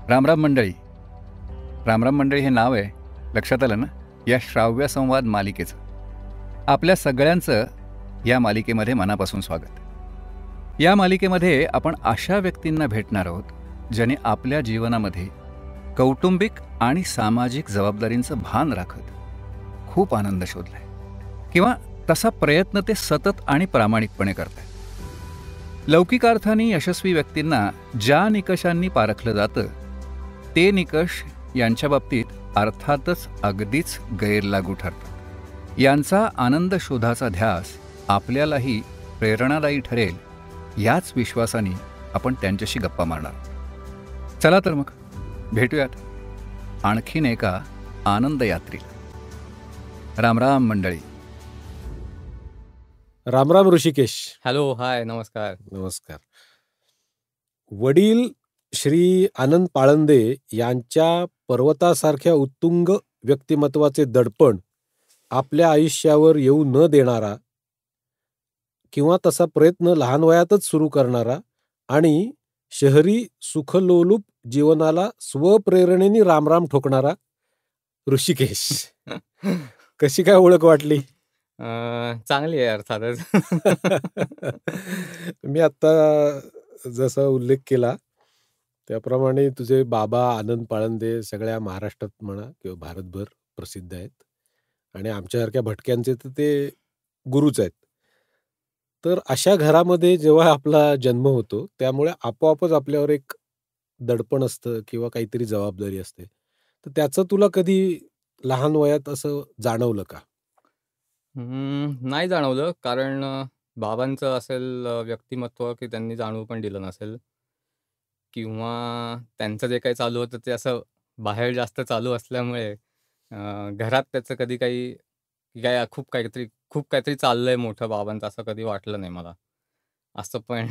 रामराम मंडळी. रामराम मंडळी हे नाव आहे, लक्षात आलं ना, या श्राव्य संवाद मालिकेचं. आपल्या सगळ्यांचं या मालिकेमध्ये मनापासून स्वागत. या मालिकेमध्ये आपण अशा व्यक्तींना भेटणार आहोत ज्याने आपल्या जीवनामध्ये कौटुंबिक आणि सामाजिक जबाबदारींचं भान राखत खूप आनंद शोधलाय, किंवा तसा प्रयत्न ते सतत आणि प्रामाणिकपणे करतात. लौकिक अर्थाने यशस्वी व्यक्तींना ज्या निकषांनी पारखलं जातं ते निकष यांच्या बाबतीत अर्थातच अगदीच गैरलागू ठरतात. यांचा आनंद शोधाचा ध्यास आपल्यालाही प्रेरणादायी ठरेल याच विश्वासाने आपण त्यांच्याशी गप्पा मारणार. चला तर मग भेटूयात आणखीन एका आनंद यात्रेला. रामराम मंडळी. रामराम ऋषिकेश. हॅलो, हाय, नमस्कार. नमस्कार. वडील श्री आनंद पाळंदे यांच्या पर्वतासारख्या उत्तुंग व्यक्तिमत्वाचे दडपण आपल्या आयुष्यावर येऊ न देणारा, किंवा तसा प्रयत्न लहान वयातच सुरू करणारा आणि शहरी सुखलोलूप जीवनाला स्वप्रेरणेने रामराम ठोकणारा ऋषिकेश. कशी काय ओळख वाटली? चांगली आहे अर्थातच. मी आता जसा उल्लेख केला त्याप्रमाणे तुझे बाबा आनंद पाळंदे सगळ्या महाराष्ट्रात म्हणा किंवा भारतभर प्रसिद्ध आहेत, आणि आमच्यासारख्या भटक्यांचे तर ते गुरुच आहेत. तर अशा घरामध्ये जेव्हा आपला जन्म होतो त्यामुळे आपोआपच आपल्यावर एक दडपण असतं किंवा काहीतरी जबाबदारी असते. तर त्याचं तुला कधी लहान वयात असं जाणवलं का? नाही जाणवलं, कारण बाबांचं असेल व्यक्तिमत्व की त्यांनी जाणवू पण दिलं नसेल, किंवा त्यांचं जे काही चालू होतं ते असं बाहेर जास्त चालू असल्यामुळे घरात त्याचं कधी काही खूप काहीतरी चाललंय मोठं बाबांचं असं कधी वाटलं नाही मला. असं पण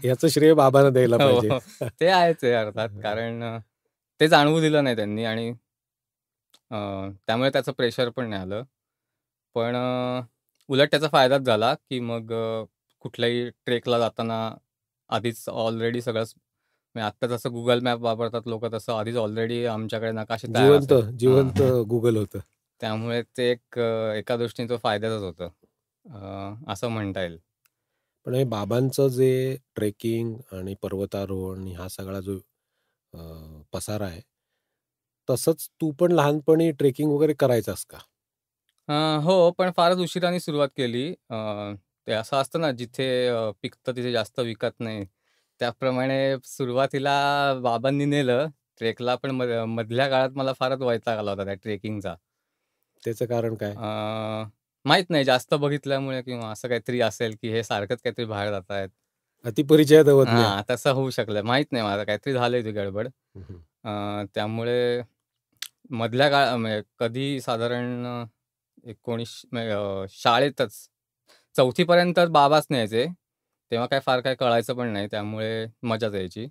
याचं श्रेय बाबांना द्यायला हो, पाहिजे. ते आहेच आहे अर्थात, कारण ते जाणवू दिलं नाही त्यांनी, आणि त्यामुळे त्याचं प्रेशर पण नाही आलं. पण उलट त्याचा फायदाच झाला, की मग कुठल्याही ट्रेकला जाताना आधीच ऑलरेडी सगळंच, म्हणजे आत्ता जसं गुगल मॅप वापरतात लोक, तसं आधीच ऑलरेडी आमच्याकडे नकाशे तयार असायचे. जिवंत गुगल होतं. त्यामुळे ते एका दृष्टीने तो फायद्याचंच होतं, असं म्हणता येईल. पण हे बाबांचं जे ट्रेकिंग आणि पर्वतारोहण हा सगळा जो पसारा आहे, तसंच तू पण लहानपणी ट्रेकिंग वगैरे करायचास का? हो, पण फारच उशिराने सुरुवात केली. ते असं असतं ना, जिथे पिकतं तिथे जास्त विकत नाही. त्याप्रमाणे सुरुवातीला बाबांनी नेलं ट्रेकला, पण मधल्या काळात मला फारच वैताग आला होता त्या ट्रेकिंगचा. त्याचं कारण काय? माहित नाही, जास्त बघितल्यामुळे किंवा असं काहीतरी असेल, की हे सारखंच काहीतरी बाहेर जात आहेत. अतिपरिचयात होत नाही. हां, तसं होऊ शकलं. माहित नाही मला, काहीतरी झालंय ती गडबड. त्यामुळे मधल्या म्हणजे कधी साधारण 19 शाळेतच 4थी पर्यंत बाबाच न्यायचे. तेव्हा काय कळायचं पण नाही, त्यामुळे मजाच यायची.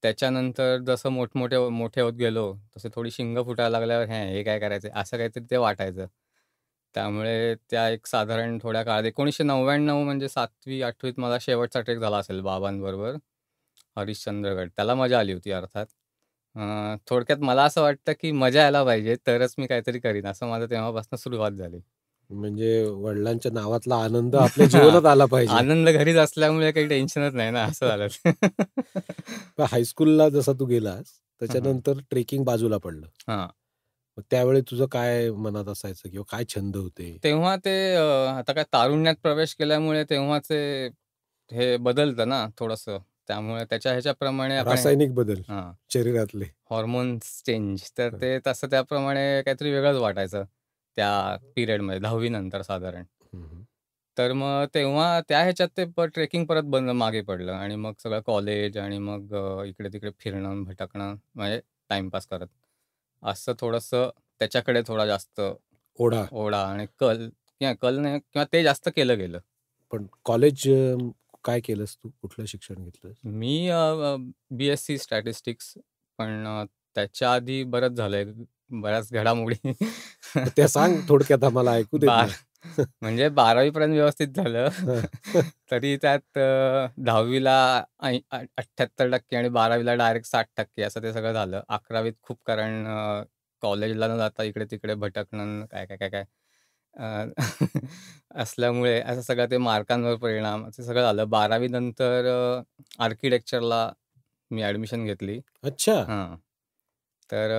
त्याच्यानंतर जसं मोठे होत गेलो, तसे थोडी शिंगं फुटायला लागल्यावर हे काय करायचं असं काहीतरी ते वाटायचं. त्यामुळे त्या एक साधारण थोड्या काळात 1999 म्हणजे 7वी-8वीत माझा शेवटचा ट्रेक झाला असेल बाबांबरोबर, हरिश्चंद्रगड. त्याला मजा आली होती अर्थात. थोडक्यात मला असं वाटतं, की मजा यायला पाहिजे तरच मी काहीतरी करीन, असं माझं तेव्हापासून सुरुवात झाली. म्हणजे वडिलांच्या नावातला आनंद आपल्या जीवनात आला पाहिजे. आनंद घरीच असल्यामुळे काही टेन्शनच नाही ना, असं झालं. हायस्कूलला जसा तू गेलास त्याच्यानंतर ट्रेकिंग बाजूला पडलं. हां. मग त्यावेळी तुझं काय मनात असायचं किंवा काय छंद होते? तेव्हा ते आता काय तारुण्यात प्रवेश केल्यामुळे तेव्हाचे हे बदलतं ना थोडंसं. त्यामुळे त्याच्या ह्याच्याप्रमाणे आपण रासायनिक बदल हां, शरीरातले. Hormones change. तर ते तसं त्याप्रमाणे काहीतरी वेगळंच वाटायचं त्या पिरियडमध्ये 10वी नंतर साधारण. तर मग तेव्हा त्या ह्याच्यात ते ट्रेकिंग परत मागे पडलं, आणि मग सगळं कॉलेज, आणि मग इकडे-तिकडे फिरणं, भटकणं, म्हणजे टाईमपास करत. असं थोडंसं त्याच्याकडे थोडा जास्त ओढा आणि कल नाही, किंवा ते जास्त केलं गेलं. पण कॉलेज काय केलंस तू? कुठलं शिक्षण घेतलंस? मी BSc स्टॅटिस्टिक्स, पण त्याच्या आधी बरंच झालंय, बऱ्याच घडामोडी. त्या सांग थोडक्यात, आम्हाला ऐकू देत नाही. म्हणजे 12वी पर्यंत व्यवस्थित झालं. हां. तरी त्यात 10वीला 78% आणि 12वीला डायरेक्ट 60% असं ते सगळं झालं. 11वीत खूप कारण कॉलेजला न जाता इकडे-तिकडे भटकणं, काय असल्यामुळे असं सगळं ते मार्कांवर परिणाम असं सगळं झालं. 12वी नंतर आर्किटेक्चरला मी ॲडमिशन घेतली. अच्छा. हां. तर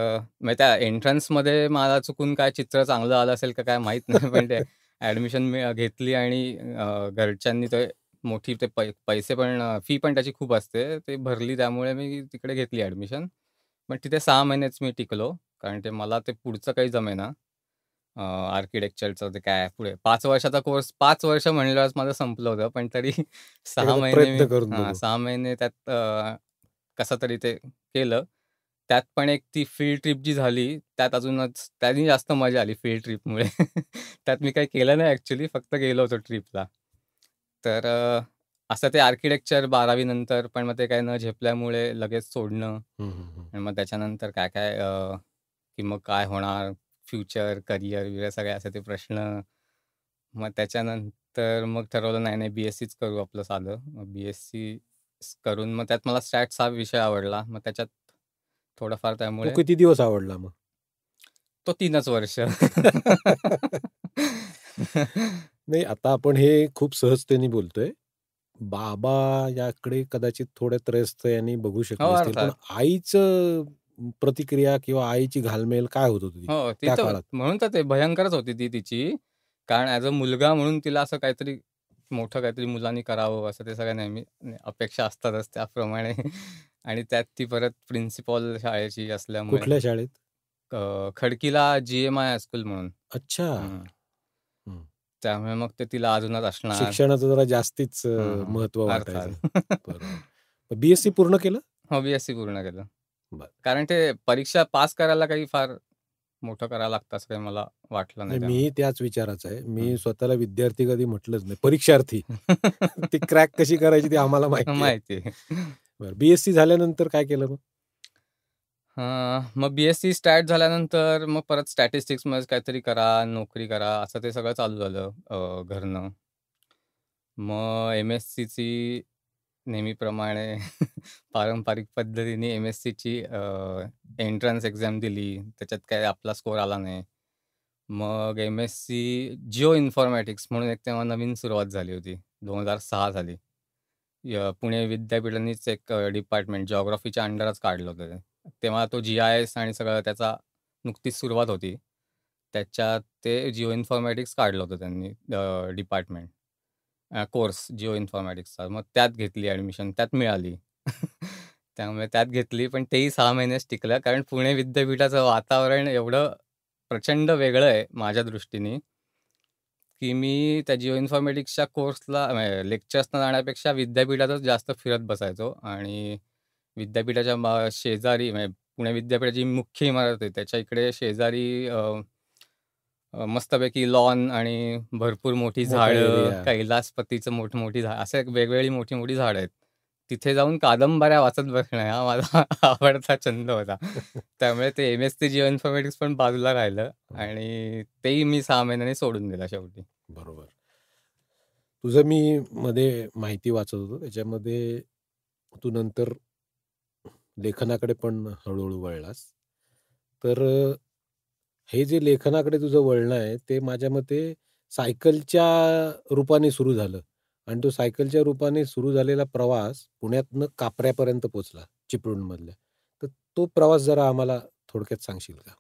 मग त्या एंट्रन्समध्ये मला चुकून काय चित्र चांगलं आलं असेल का काय माहीत नाही. पण ते ॲडमिशन मी घेतली आणि घरच्यांनी ते मोठी ते पैसे पण फी पण त्याची खूप असते. ते भरली त्यामुळे मी तिकडे घेतली ॲडमिशन. पण तिथे 6 महिनेच मी टिकलो. कारण ते मला ते पुढचं काही जमेना. आर्किटेक्चरचं ते काय पुढे 5 वर्षाचा कोर्स 5 वर्ष म्हणल्यावरच माझं संपलं होतं. पण तरी 6 एखादा महिने मी प्रयत्न करून बघू. 6 महिने त्यात कसं तरी ते केलं. त्यात पण एक ती फील्ड ट्रिप जी झाली, त्यात अजूनच त्यानी जास्त मजा आली फील्ड ट्रिपमुळे. त्यात मी काही केलं नाही ॲक्चुअली, फक्त गेलो होतो ट्रिपला. तर असं ते आर्किटेक्चर 12वी नंतर पण मग ते काही न झेपल्यामुळे लगेच सोडणं हं, हं, हं. आणि मग त्याच्यानंतर काय-काय की मग काय होणार? फ्युचर, करियर-बिरियर सगळे असे ते प्रश्न. मग त्याच्यानंतर मग ठरवलं नाही, बी-एस-सीच करू आपलं साधं. मग बी-एस-सी करून मग त्यात मला स्टॅट्स हा विषय आवडला. मग त्याच्यात थोडंफार तो त्यामुळे किती दिवस आवडला मग? तो 3च वर्ष. नाही, आता आपण हे खूप सहजतेने बोलतोय. बाबा याकडे कदाचित थोड्या त्रयस्थाने बघू हो, शकले असतील. पण अर्थात. आईचं प्रतिक्रिया किंवा आईची घालमेल काय होत होती हो, ती त्या तर काळात? म्हणून तर ते भयंकरच होती ती तिची. कारण ॲज अ मुलगा म्हणून तिला असं काहीतरी मोठं काहीतरी मुलांनी करावं असं ते सगळ्या नेहमी अपेक्षा असतातच त्याप्रमाणे. आणि त्यात ती परत प्रिन्सिपल शाळेची असल्यामुळे कुठल्या शाळेत? खडकीला जी-एम-आय हायस्कूल म्हणून. अच्छा. हं. हं. त्यामुळे मग ते तिला अजूनच असणार. शिक्षणाचं जरा जास्तीच हं, हं. महत्त्व वाटायचं. अर्थात. बरोबर. बी-एस-सी पूर्ण केलं? हो, बी-एस-सी पूर्ण केलं. बरं. कारण ते परीक्षा पास करायला काही फार मोठं करायला लागतं असं काही मला वाटलं नाही, नाही त्यामुळे. मीही त्याच विचाराचा आहे. मी हं. स्वतःला विद्यार्थी कधी म्हटलंच नाही. परीक्षार्थी. ती क्रॅक कशी करायची ती आम्हाला माहिती आहे. माहिती आहे. बरं. बी-एस-सी झाल्यानंतर काय केलं मग? मग बी-एस-सी स्टार्ट झाल्यानंतर मग परत स्टॅटिस्टिक्समध्येच काहीतरी करा, नोकरी करा, असं ते सगळं चालू झालं घरनं. मग एम-एस-सीची नेहमीप्रमाणे पारंपरिक पद्धतीने एम-एस-सीची एंट्रन्स एक्झाम दिली. त्याच्यात काही आपला स्कोर आला नाही. मग एम-एस-सी जिओ इन्फॉर्मॅटिक्स म्हणून एक तेव्हा नवीन सुरुवात झाली होती. 2006 साली. पुणे विद्यापीठानेच एक डिपार्टमेंट जिओग्राफीच्या अंडरच काढलं होतं ते. तेव्हा तो जी-आय-एस आणि सगळं त्याचा नुकतीच सुरुवात होती. त्याच्यात ते जिओ इन्फॉर्मॅटिक्स काढलं होतं त्यांनी डिपार्टमेंट. कोर्स जिओ इन्फॉर्मॅटिक्सचा. मग त्यात घेतली ॲडमिशन, त्यात मिळाली. त्यामुळे त्यात घेतली, पण तेही 6 महिनेच टिकलं. कारण पुणे विद्यापीठाचं वातावरण एवढं प्रचंड वेगळं आहे माझ्या दृष्टीने, की मी त्या जिओ इन्फॉर्मॅटिक्सच्या कोर्सला लेक्चर्सना जाण्यापेक्षा विद्यापीठातच जास्त फिरत बसायचो आणि विद्यापीठाच्या शेजारी म्हणजे पुणे विद्यापीठाची मुख्य इमारत आहे, त्याच्या इकडे शेजारी मस्तपैकी लॉन आणि भरपूर मोठी मोठा झाडं, एरिया. कैलासपतीचं मोठी-मोठी झाडं, असं एक वेगवेगळी मोठी-मोठी झाडं आहेत. तिथे जाऊन कादंबऱ्या वाचत बसणं हा माझा आवडता छंद होता. त्यामुळे ते एम-एस-सी जिओ इन्फॉर्मॅटिक्स पण बाजूला राहिलं हं. आणि तेही मी 6 महिन्यांनी सोडून दिलं शेवटी. बरोबर. तुझं मी मध्ये माहिती वाचत होतो. त्याच्यामध्ये तू नंतर लेखनाकडे पण हळू-हळू वळलास. तर हे जे लेखनाकडे तुझं वळण आहे, ते माझ्या मते सायकलच्या रूपाने सुरू झालं आणि तो सायकलच्या रूपाने सुरू झालेला प्रवास पुण्यातनं कापऱ्यापर्यंत पोहोचला, चिपळूणमधल्या. तर तो प्रवास जरा आम्हाला थोडक्यात सांगशील का?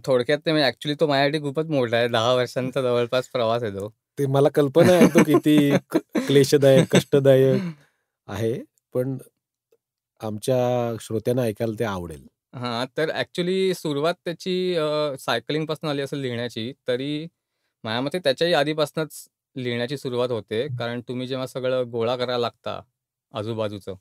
थोडक्यात ते म्हणजे ॲक्चुअली तो माझ्यासाठी खूपच मोठा आहे. 10 वर्षांचा जवळपास प्रवास आहे तो. ते मला कल्पना आहे तो किती क्लेशदायक, कष्टदायक आहे. पण आमच्या श्रोत्यांना ऐकायला ते आवडेल. हां, तर ॲक्चुअली सुरुवात त्याची सायकलिंगपासून आली असेल लिहिण्याची, तरी माझ्या मते त्याच्याही आधीपासूनच लिहिण्याची सुरुवात होते. कारण तुम्ही जेव्हा सगळं गोळा करायला लागता आजूबाजूचं,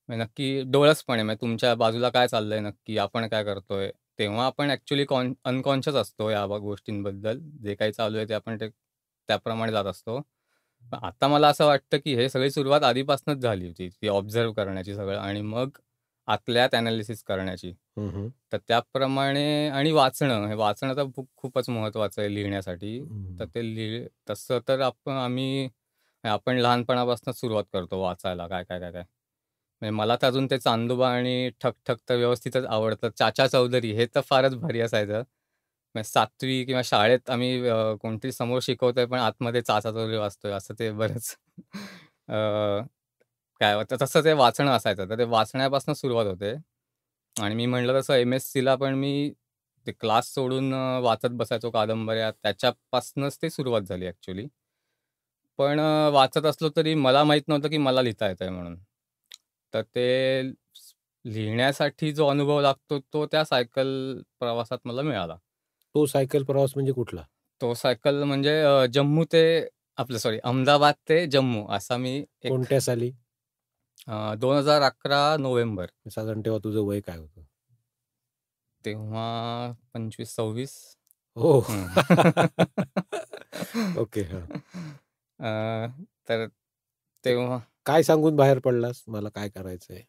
म्हणजे नक्की डोळसपणे म्हणजे तुमच्या बाजूला काय चाललंय नक्की, आपण काय करतोय, तेव्हा आपण ॲक्चुअली अनकॉन्शियस असतो या गोष्टींबद्दल. जे काही चालू आहे ते आपण त्याप्रमाणे जात असतो. पण आता मला असं वाटतं, की हे सगळी सुरुवात आधीपासूनच झाली होती, ती ऑब्झर्व्ह करण्याची सगळं आणि मग आतल्यात ॲनालिसिस करण्याची. हं, हं. तर त्याप्रमाणे आणि वाचणं, हे वाचणं तर खूपच महत्त्वाचं आहे लिहिण्यासाठी. तर हं. ते तसं तर आपण लहानपणापासूनच सुरुवात करतो वाचायला काय. म्हणजे मला तर अजून ते चांदोबा आणि ठक ठक तर व्यवस्थितच आवडतं. चाचा चौधरी हे तर फारच भारी असायचं. म्हणजे 7वी किंवा शाळेत आम्ही कोणतरी समोर शिकवतोय पण आतमध्ये चाचा चौधरी वाचतोय असं ते बरंच अ, काय होतं तसं ते वाचणं असायचं. तर ते वाचण्यापासून सुरुवात होते आणि मी म्हटलं तसं एम-एस-सीला पण मी ते क्लास सोडून वाचत बसायचो कादंबऱ्या. त्याच्यापासूनच ते सुरुवात झाली ॲक्चुअली. पण वाचत असलो तरी मला माहीत नव्हतं की मला लिहिता येतंय म्हणून. तर ते लिहिण्यासाठी जो अनुभव लागतो तो त्या सायकल प्रवासात मला मिळाला. तो सायकल प्रवास म्हणजे कुठला? तो सायकल म्हणजे जम्मू ते आपलं सॉरी अहमदाबाद ते जम्मू असा मी एक कोणत्या साली? 2011 नोव्हेंबर. साधारण तेव्हा तुझं वय काय होतं? तेव्हा 25-26. हो. हं. ओके. हां. अ, तर तर तेव्हा काय सांगून बाहेर पडलास? मला काय करायचंय?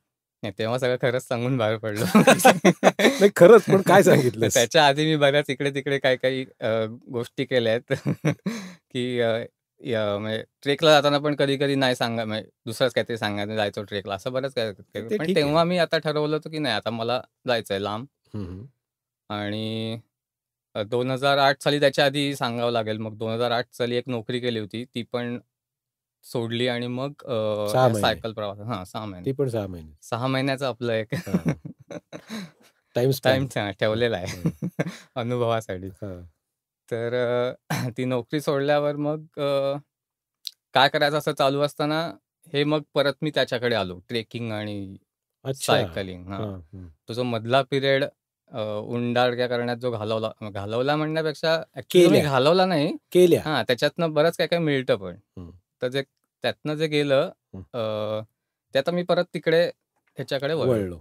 नाही, तेव्हा सगळं खरंच सांगून बाहेर पडलो. नाही खरंच, पण काय सांगितलंस? त्याच्या आधी मी बऱ्याच इकडे-तिकडे काही गोष्टी केल्या आहेत. की म्हणजे ट्रेकला जाताना पण कधी-कधी नाही म्हणजे दुसरंच काहीतरी सांगायचं, जायचो ट्रेकला असं बरंच काय केलं. ते पण ठीक आहे. तेव्हा मी आता ठरवलं होतं की नाही आता मला जायचंय लांब हं, हं. आणि 2008 साली त्याच्या आधी सांगावं लागेल. मग 2008 साली एक नोकरी केली होती. ती पण सोडली आणि मग 6 ह्या महिने. सायकल प्रवास 6 महिने. ती पण 6 महिने. 6 महिन्याचं आपलं एक हां. Time time span. हां, ठेवलेला आहे हां, अनुभवासाठी. हां. तर ती नोकरी सोडल्यावर मग काय करायचं असं चालू असताना हे मग परत मी त्याच्याकडे आलो ट्रेकिंग आणि अच्छा. सायकलिंग. हां. हां, हं. तो जो मधला पिरियड उंडाळक्या करण्यात जो घालवला म्हणण्यापेक्षा ॲक्चुअली तो मी केल्या, घालवला नाही. केल्या. हां, त्याच्यातनं बरंच काही-काही मिळतं पण. हं, तर त्यातनं जे गेलं हं. अ, ते आता मी परत तिकडे ह्याच्याकडे वळलो. वळलो.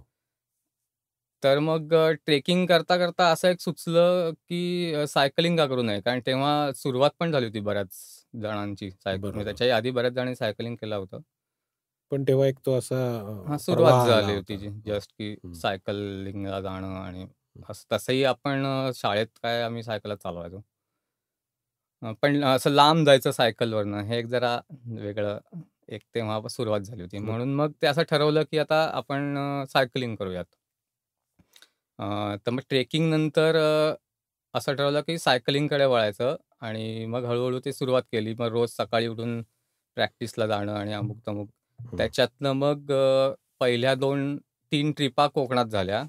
तर मग ट्रेकिंग करता असं एक सुचलं, की सायकलिंग का करू नये? कारण तेव्हा सुरुवात पण झाली होती बऱ्याच जणांची म्हणजे बरोबर. त्याच्याही आधी बऱ्याच जणांनी सायकलिंग केलं होतं. पण तेव्हा एक तो असा हां, सुरुवात प्रवाह आला झाली होती होता. हं, जस्ट की हं, सायकलिंगला जाणं आणि हं. असं तसंही आपण शाळेत काय आम्ही सायकलच चालवायचो. पण असं लांब जायचं सायकलवरनं हे एक जरा वेगळं एक तेव्हा सुरुवात झाली होती. मग म्हणून मग ते असं ठरवलं, की आता आपण सायकलिंग करूयात. तर मग ट्रेकिंगनंतर असं ठरवलं, की सायकलिंगकडे वळायचं आणि मग हळू ते सुरुवात केली. मग रोज सकाळी उठून प्रॅक्टिसला जाणं आणि अमुक-तमुक. हं. त्याच्यातनं मग पहिल्या 2-3 ट्रिपा कोकणात झाल्या.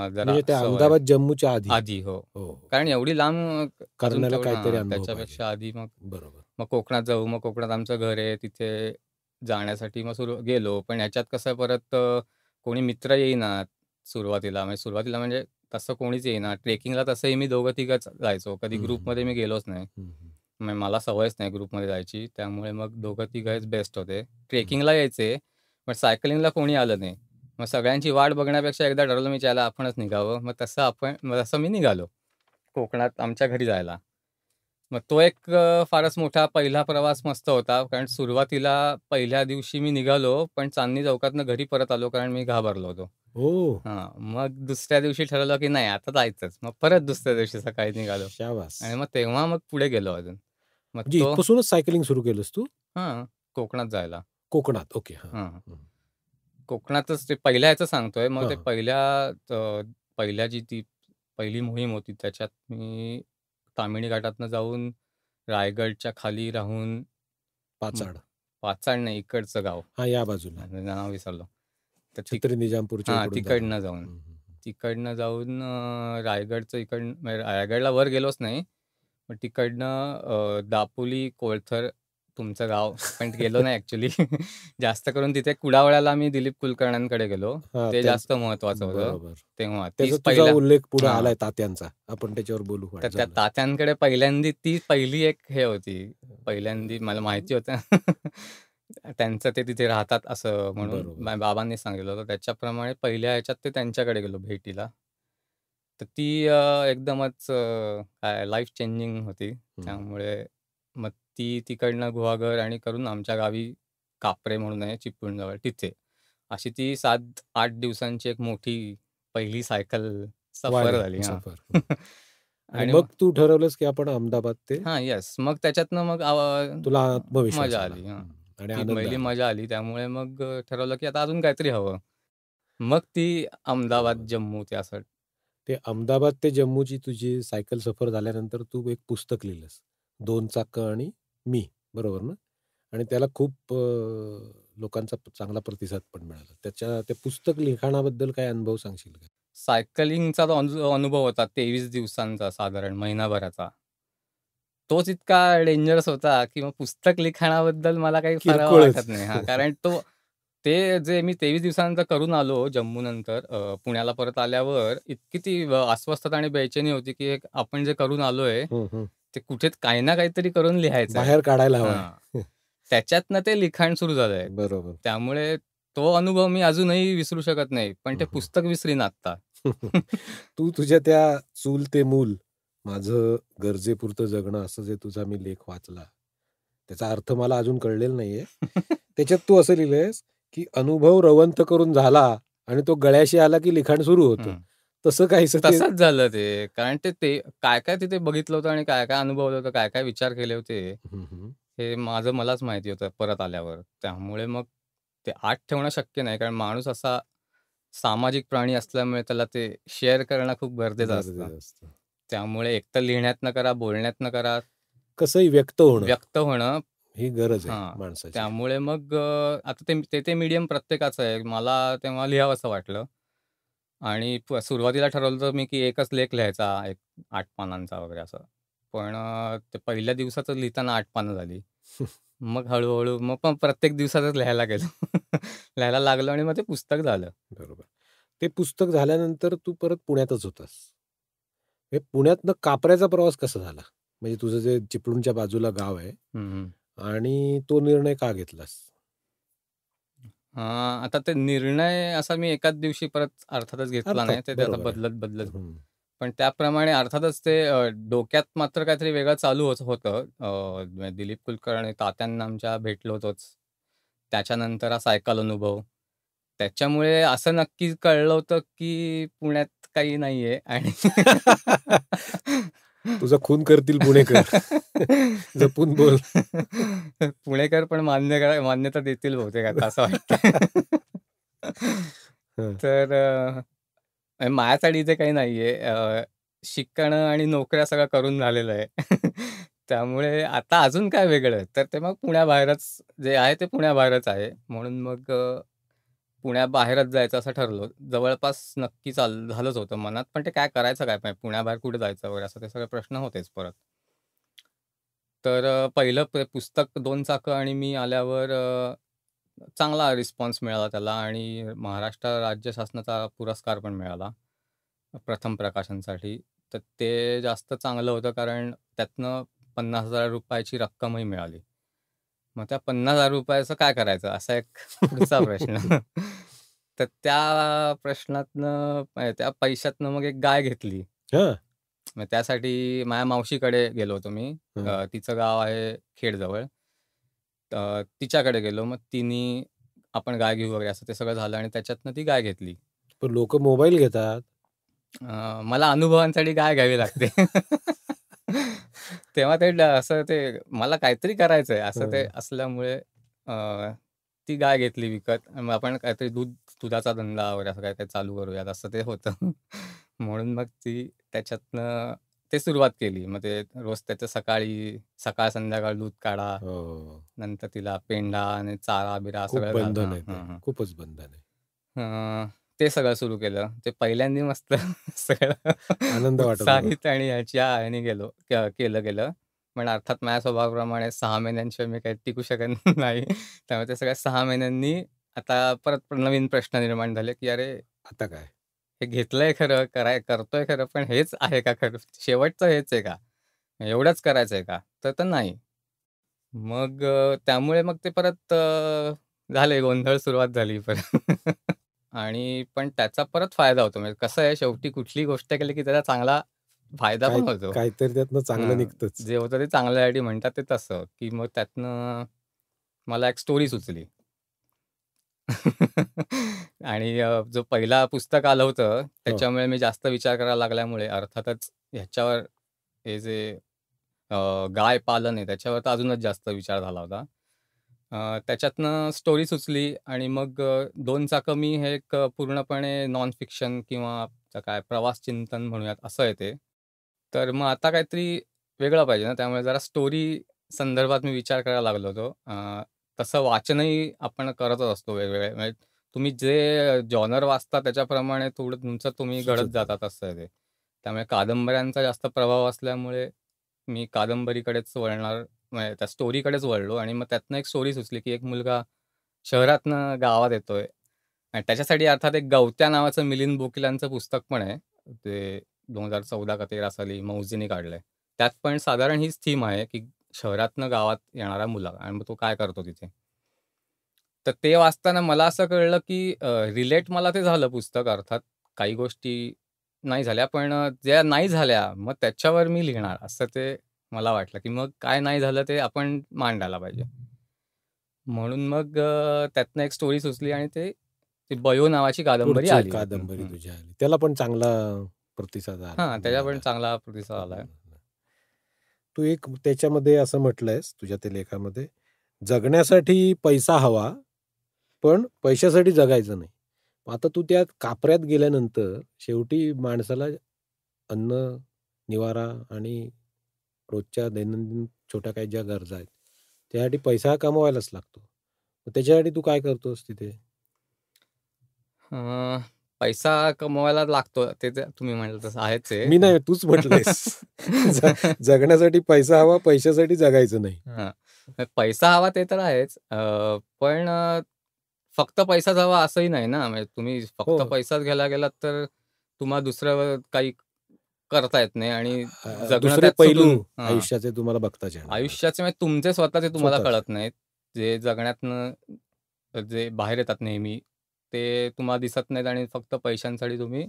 जरा म्हणजे त्या सवय अहमदाबाद, जम्मूच्या आधी. आधी हो. हो, हो. कारण एवढी लांब अजून करण्याला तेवढं काहीतरी हां, अनुभव पाहिजे. त्याच्यापेक्षा आधी मग बरोबर. मग कोकणात जाऊ. मग कोकणात आमचं घर आहे. तिथे जाण्यासाठी मग गेलो. पण ह्याच्यात कसं परत कोणी मित्र येईनात सुरुवातीला. म्हणजे तसं कोणीच येईना. ट्रेकिंगला तसंही मी दोघं-तिघंच जायचो. कधी हं, हं, ग्रुपमध्ये मी हं. गेलोच नाही. हं, हं. म्हणजे मला सवयच नाही ग्रुपमध्ये जायची. त्यामुळे मग दोघं-तिघंच बेस्ट होते. हं. ट्रेकिंगला यायचे, पण सायकलिंगला कोणी आलं नाही. मग सगळ्यांची वाट बघण्यापेक्षा एकदा ठरवलं मी त्याला आपणच निघावं. मग तसं मी निघालो कोकणात आमच्या घरी जायला. मग तो एक फारच मोठा पहिला प्रवास मस्त होता. कारण सुरुवातीला पहिल्या दिवशी मी निघालो, पण चांदणी चौकातनं घरी परत आलो कारण मी घाबरलो होतो. ओह! हां, मग दुसऱ्या दिवशी ठरवलं की नाही आता जायचंच. मग परत दुसऱ्या दिवशी सकाळी निघालो शाबास! आणि मग तेव्हा पुढे गेलो अजून. मग म्हणजे तो इथपासूनच सायकलिंग सुरू केलंस तू? हां, कोकणात जायला. कोकणात. ओके. हां. हां. हं. कोकणातच ते पहिल्या ह्याचं सांगतोय. मग हां, ते हां. पहिल्या जी ती पहिली मोहीम होती त्याच्यात मी ताम्हिणी घाटातनं जाऊन रायगडच्या खाली राहून मग पाचाड. पाचाड नाही इकडचं गाव. हां, या बाजूला. नाव विसरलो. तर छत्री निजामपूरच्या हां, इकडून जाताना. तिकडनं जाऊन. हं, हं, हं. तिकडनं जाऊन रायगडचं म्हणजे रायगडला वर गेलोच नाही. मग तिकडनं दापोली, कोळथर तुमचं गाव पण गेलो नाही ॲक्चुअली. जास्त करून तिथे कुडावळ्याला मी दिलीप कुलकर्ण्यांकडे गेलो. हां, ते जास्त महत्त्वाचं त्यांचं होतं बरोबर. तेव्हा. त्याचा तीच तुझा पहिला उल्लेख पुढे हां. आलाय तात्यांचा. आपण त्याच्यावर बोलू तर त्या झालं. तात्यांकडे ती पहिली एक हे होती. मला माहिती होतं त्यांचं ते तिथे राहतात असं म्हणून बरोबर. माझ्या बाबांनी सांगितलं होतं. त्याच्याप्रमाणे पहिल्या ह्याच्यात ते त्यांच्याकडे गेलो भेटीला. तर ती एकदमच काय लाईफ चेंजिंग होती. हं. त्यामुळे मग ती तिकडनं गुहागर आणि करून आमच्या गावी कापरे म्हणून आहे चिपळूणजवळ तिथे अशी ती 7-8 दिवसांची एक मोठी पहिली सायकल सफर वारी, झाली. हां. सफर. हं. आणि आणि मग तू ठरवलंस की आपण अहमदाबाद ते येस. मग त्याच्यातनं मग तुला आत्मविश्वास मजा आला. आली. हां. आणि ती आनंद पहिली आला. मजा आली. त्यामुळे मग ठरवलं की आता अजून काहीतरी हवं. मग ती अहमदाबाद, जम्मू ते असं. ते अहमदाबाद ते जम्मूची तुझी सायकल सफर झाल्यानंतर तू एक पुस्तक लिहिलंस. 2 चाकं आणि मी, बरोबर ना? आणि त्याला खूप लोकांचा चांगला प्रतिसाद पण मिळाला. त्या पुस्तक लिखाणाबद्दल काय अनुभव सांगशील का? सायकलिंगचा जो अनुभव होता 23 दिवसांचा साधारण महिनाभराचा. तोच इतका डेंजरस होता, की मग पुस्तक लिखाणाबद्दल मला काही फार किरकोळच. वाटत नाही. कारण ते जे मी 23 दिवसानंतर करून आलो जम्मूनंतर पुण्याला परत आल्यावर इतकी ती अस्वस्थता आणि बेचैनी होती, की आपण जे करून आलोय, हं, हं. ते कुठे काही ना काहीतरी करून लिहायचंय. बाहेर काढायला हवाय. हां. त्याच्यातनं ते लिखाण सुरू झालंय. बरोबर. त्यामुळे तो अनुभव मी अजूनही विसरू शकत नाही. पण ते हं, हं. पुस्तक विसरीन आत्ता. तू तुझ्या त्या चूल ते मूल, माझं गरजेपुरतं जगणं असं जे तुझा मी लेख वाचला, त्याचा अर्थ मला अजून कळलेला नाहीये. त्याच्यात तू असं लिहिलंयस, की अनुभव रवंथ करून झाला आणि तो गळ्याशी आला की लिखाण सुरू होतं. हं. तसं काहीसं ते तसंच झालं ते. कारण ते काय-काय तिथे बघितलं होतं आणि काय-काय अनुभवलं होतं, काय-काय विचार केले होते, हं, हं. हे माझं मलाच माहिती होतं परत आल्यावर. त्यामुळे मग ते आत ठेवणं शक्य नाही. कारण माणूस असा सामाजिक प्राणी असल्यामुळे त्याला ते शेअर करणं खूप गरजेचं असतं. गरजेचं असतं. त्यामुळे एकतर लिहिण्यातनं करा, बोलण्यातनं करा, कसंही व्यक्त होणं व्यक्त होणं. ही गरज आहे हां. माणसाची. त्यामुळे मग आता ते मीडियम प्रत्येकाचं आहे. मला तेव्हा लिहावसं वाटलं आणि सुरुवातीला ठरवलं होतं मी, की एकच लेख लिहायचा, एक 8 पानांचा वगैरे असं. पण ते पहिल्या दिवसाचं लिहिताना 8 पानं झाली. मग हळू मग पण प्रत्येक दिवसातच लिहायला गेलो. लिहायला लागलो आणि मग ते पुस्तक झालं. बरोबर. ते पुस्तक झाल्यानंतर तू परत पुण्यातच होतास. हे पुण्यातनं कापऱ्याचा प्रवास कसा झाला? म्हणजे तुझं जे चिपळूणच्या बाजूला गाव आहे हं, हं. आणि तो निर्णय का घेतलास? आता ते निर्णय असा मी एकाच दिवशी परत अर्थातच घेतला अर्थात, नाही. ते आता बरोबर आहे. बदलत. हं. पण त्याप्रमाणे अर्थातच ते डोक्यात मात्र काहीतरी वेगळं चालू होतं. दिलीप कुलकर्णी तात्यांना आमच्या भेटलो होतोच. त्याच्यानंतर हा सायकल अनुभव. त्याच्यामुळे असं नक्की कळलं होतं, की पुण्यात काही नाहीये आणि तुझा खून करतील पुणेकर. जपून बोल. पुणेकर पण मान्यता देतील बहुतेक आता असं वाटतंय. हं. तर माझ्यासाठी इथे काही नाहीये. शिकणं आणि नोकऱ्या सगळं करून झालेलं आहे. त्यामुळे आता अजून काय वेगळं? तर ते मग पुण्याबाहेरच जे आहे ते पुण्याबाहेरच आहे. म्हणून मग पुण्याबाहेरच जायचं असं ठरलं. जवळपास नक्की झालंच होतं मनात. पण ते काय करायचं काय? पुण्याबाहेर कुठे जायचं वगैरे असं ते सगळे प्रश्न होतेच परत. तर पहिलं पुस्तक 2 चाकं आणि मी आल्यावर चांगला रिस्पॉन्स मिळाला त्याला आणि महाराष्ट्र राज्य शासनाचा पुरस्कार पण मिळाला, प्रथम प्रकाशनसाठी. तर ते जास्त चांगलं होतं कारण त्यातनं ₹50,000 ची रक्कमही मिळाली. मग त्या ₹50,000 काय करायचं? असा एक पुढचा प्रश्न. तर त्या प्रश्नातनं त्या पैशातनं मग एक गाय घेतली. हां. मग त्यासाठी माझ्या मावशीकडे गेलो होतो मी. हं. तिचं गाव आहे खेडजवळ. तिच्याकडे गेलो. मग आपण गाय घेऊ वगैरे असं ते सगळं झालं आणि त्याच्यातनं ती गाय घेतली. पण लोकं मोबाईल घेतात. मला अनुभवांसाठी गाय घ्यावी लागते. तेव्हा असं ते मला काहीतरी करायचंय असं ते हं. असल्यामुळे अ, ती गाय घेतली विकत. मग आपण काहीतरी दुधाचा धंदा वगैरे असं काही चालू करूयात असं ते होतं. म्हणून मग त्याच्यातनं ते सुरुवात केली. मग ते रोज त्याचं सकाळ-संध्याकाळ दूध काढा. हो. नंतर तिला पेंढा आणि चारा-बिरा खूप सगळं बंधन हां, आहे ते. हां, हां. खूपच बंधन आहे. ते सगळं सुरू केलं. ते पहिल्यांदा मस्त सगळं आनंद वाटत होता. उत्साहित आणि ह्याने केलं. पण अर्थात माझ्या स्वभावाप्रमाणे 6 महिन्यांशिवाय मी काही टिकू शकत नाही. त्यामुळे ते सगळ्या 6 महिन्यांनी आता परत नवीन प्रश्न निर्माण झाले, की अरे, आता काय? हे घेतलंय खरं, करतोय खरं, पण हेच आहे का खरं? शेवटचं हेच आहे का? एवढंच करायचंय का? तर नाही. मग त्यामुळे मग ते परत झाले गोंधळ सुरुवात झाली परत. आणि पण त्याचा परत फायदा होतो. म्हणजे कसं आहे शेवटी कुठलीही गोष्ट केली की त्याचा चांगला फायदा काय पण होतो. काहीतरी त्यातनं चांगलं हां, निघतंच. जे होतं ते चांगल्यासाठी म्हणतात ते तसं, की मग त्यातनं मला एक स्टोरी सुचली. आणि जो पहिला पुस्तक आलं होतं, हो. त्याच्यामुळे मी जास्त विचार करायला लागल्यामुळे अर्थातच ह्याच्यावर हे जे गाय पालन आहे, त्याच्यावर तर अजूनच जास्त विचार झाला होता. त्याच्यातनं स्टोरी सुचली आणि मग 2 चाकं मी हे एक पूर्णपणे नॉन फिक्शन किंवा काय प्रवास चिंतन म्हणूयात असं आहे ते. तर मग आता काहीतरी वेगळं पाहिजे ना, त्यामुळे जरा स्टोरी संदर्भात मी विचार करायला लागलो होतो. तसं वाचनही आपण करतच असतो वेगवेगळे म्हणजे तुम्ही जे जॉनर वाचता त्याच्याप्रमाणे थोडं तुमचं तुम्ही घडत सुचत जातात असं आहे ते. त्यामुळे कादंबऱ्यांचा जास्त प्रभाव असल्यामुळे मी कादंबरीकडेच वळणार म्हणजे त्या स्टोरीकडेच वळलो आणि मग त्यातनं एक स्टोरी सुचली, की एक मुलगा शहरातनं गावात येतोय आणि त्याच्यासाठी अर्थात एक गवत्या नावाचं मिलिंद बोकीलांचं पुस्तक पण आहे. ते 2014 का 13 साली मौजीने काढलंय. त्यात पण साधारण हीच थीम आहे, की शहरातनं गावात येणारा मुलगा आणि मग तो काय करतो तिथे. तर ते वाचताना मला असं कळलं, की रिलेट मला ते झालं पुस्तक अर्थात. काही गोष्टी नाही झाल्या, पण ज्या नाही झाल्या मग त्याच्यावर मी लिहिणार असं ते मला वाटलं, की मग काय नाही झालं ते आपण मांडायला पाहिजे. म्हणून मग त्यातनं एक स्टोरी सुचली आणि ती बयो नावाची कादंबरी पुढची आली त्यातनं. कादंबरी तुझी आली. त्याला पण चांगला प्रतिसाद त्याच्या पण मिळाला. चांगला प्रतिसाद आलाय. तू एक त्याच्यामध्ये असं म्हटलंयस तुझ्या त्या लेखामध्ये, जगण्यासाठी पैसा हवा, पण पैशासाठी जगायचं नाही. आता तू त्या कापऱ्यात गेल्यानंतर शेवटी माणसाला अन्न, निवारा आणि रोजच्या दैनंदिन छोट्या काही ज्या गरजा आहेत, त्यासाठी पैसा कमवायलाच लागतो. मग त्याच्यासाठी तू काय करतोस तिथे? अ, पैसा कमवायला लागतो ते तर तुम्ही म्हणाल तसं आहेच आहे. मी नाही, तूच म्हटलंयस. जगण्यासाठी पैसा हवा, पैशासाठी जगायचं नाही. हां. पैसा हवा ते तर आहेच. पण फक्त पैसाच हवा असंही नाही ना. म्हणजे तुम्ही हो. फक्त पैसाच घ्यायला गेलात तर तुम्हाला दुसरं काही करता येत नाही आणि जगणं दुसरे त्यात पैलू सुटून आयुष्याचे तुम्हाला बघताच येणार नाही. आयुष्याचे म्हणजे तुमचे स्वतःचे तुम्हाला स्वतःच. कळत नाहीत. जे जगण्यातनं जे बाहेर येतात नेहमी, ते तुम्हाला दिसत नाहीत आणि फक्त पैशांसाठी तुम्ही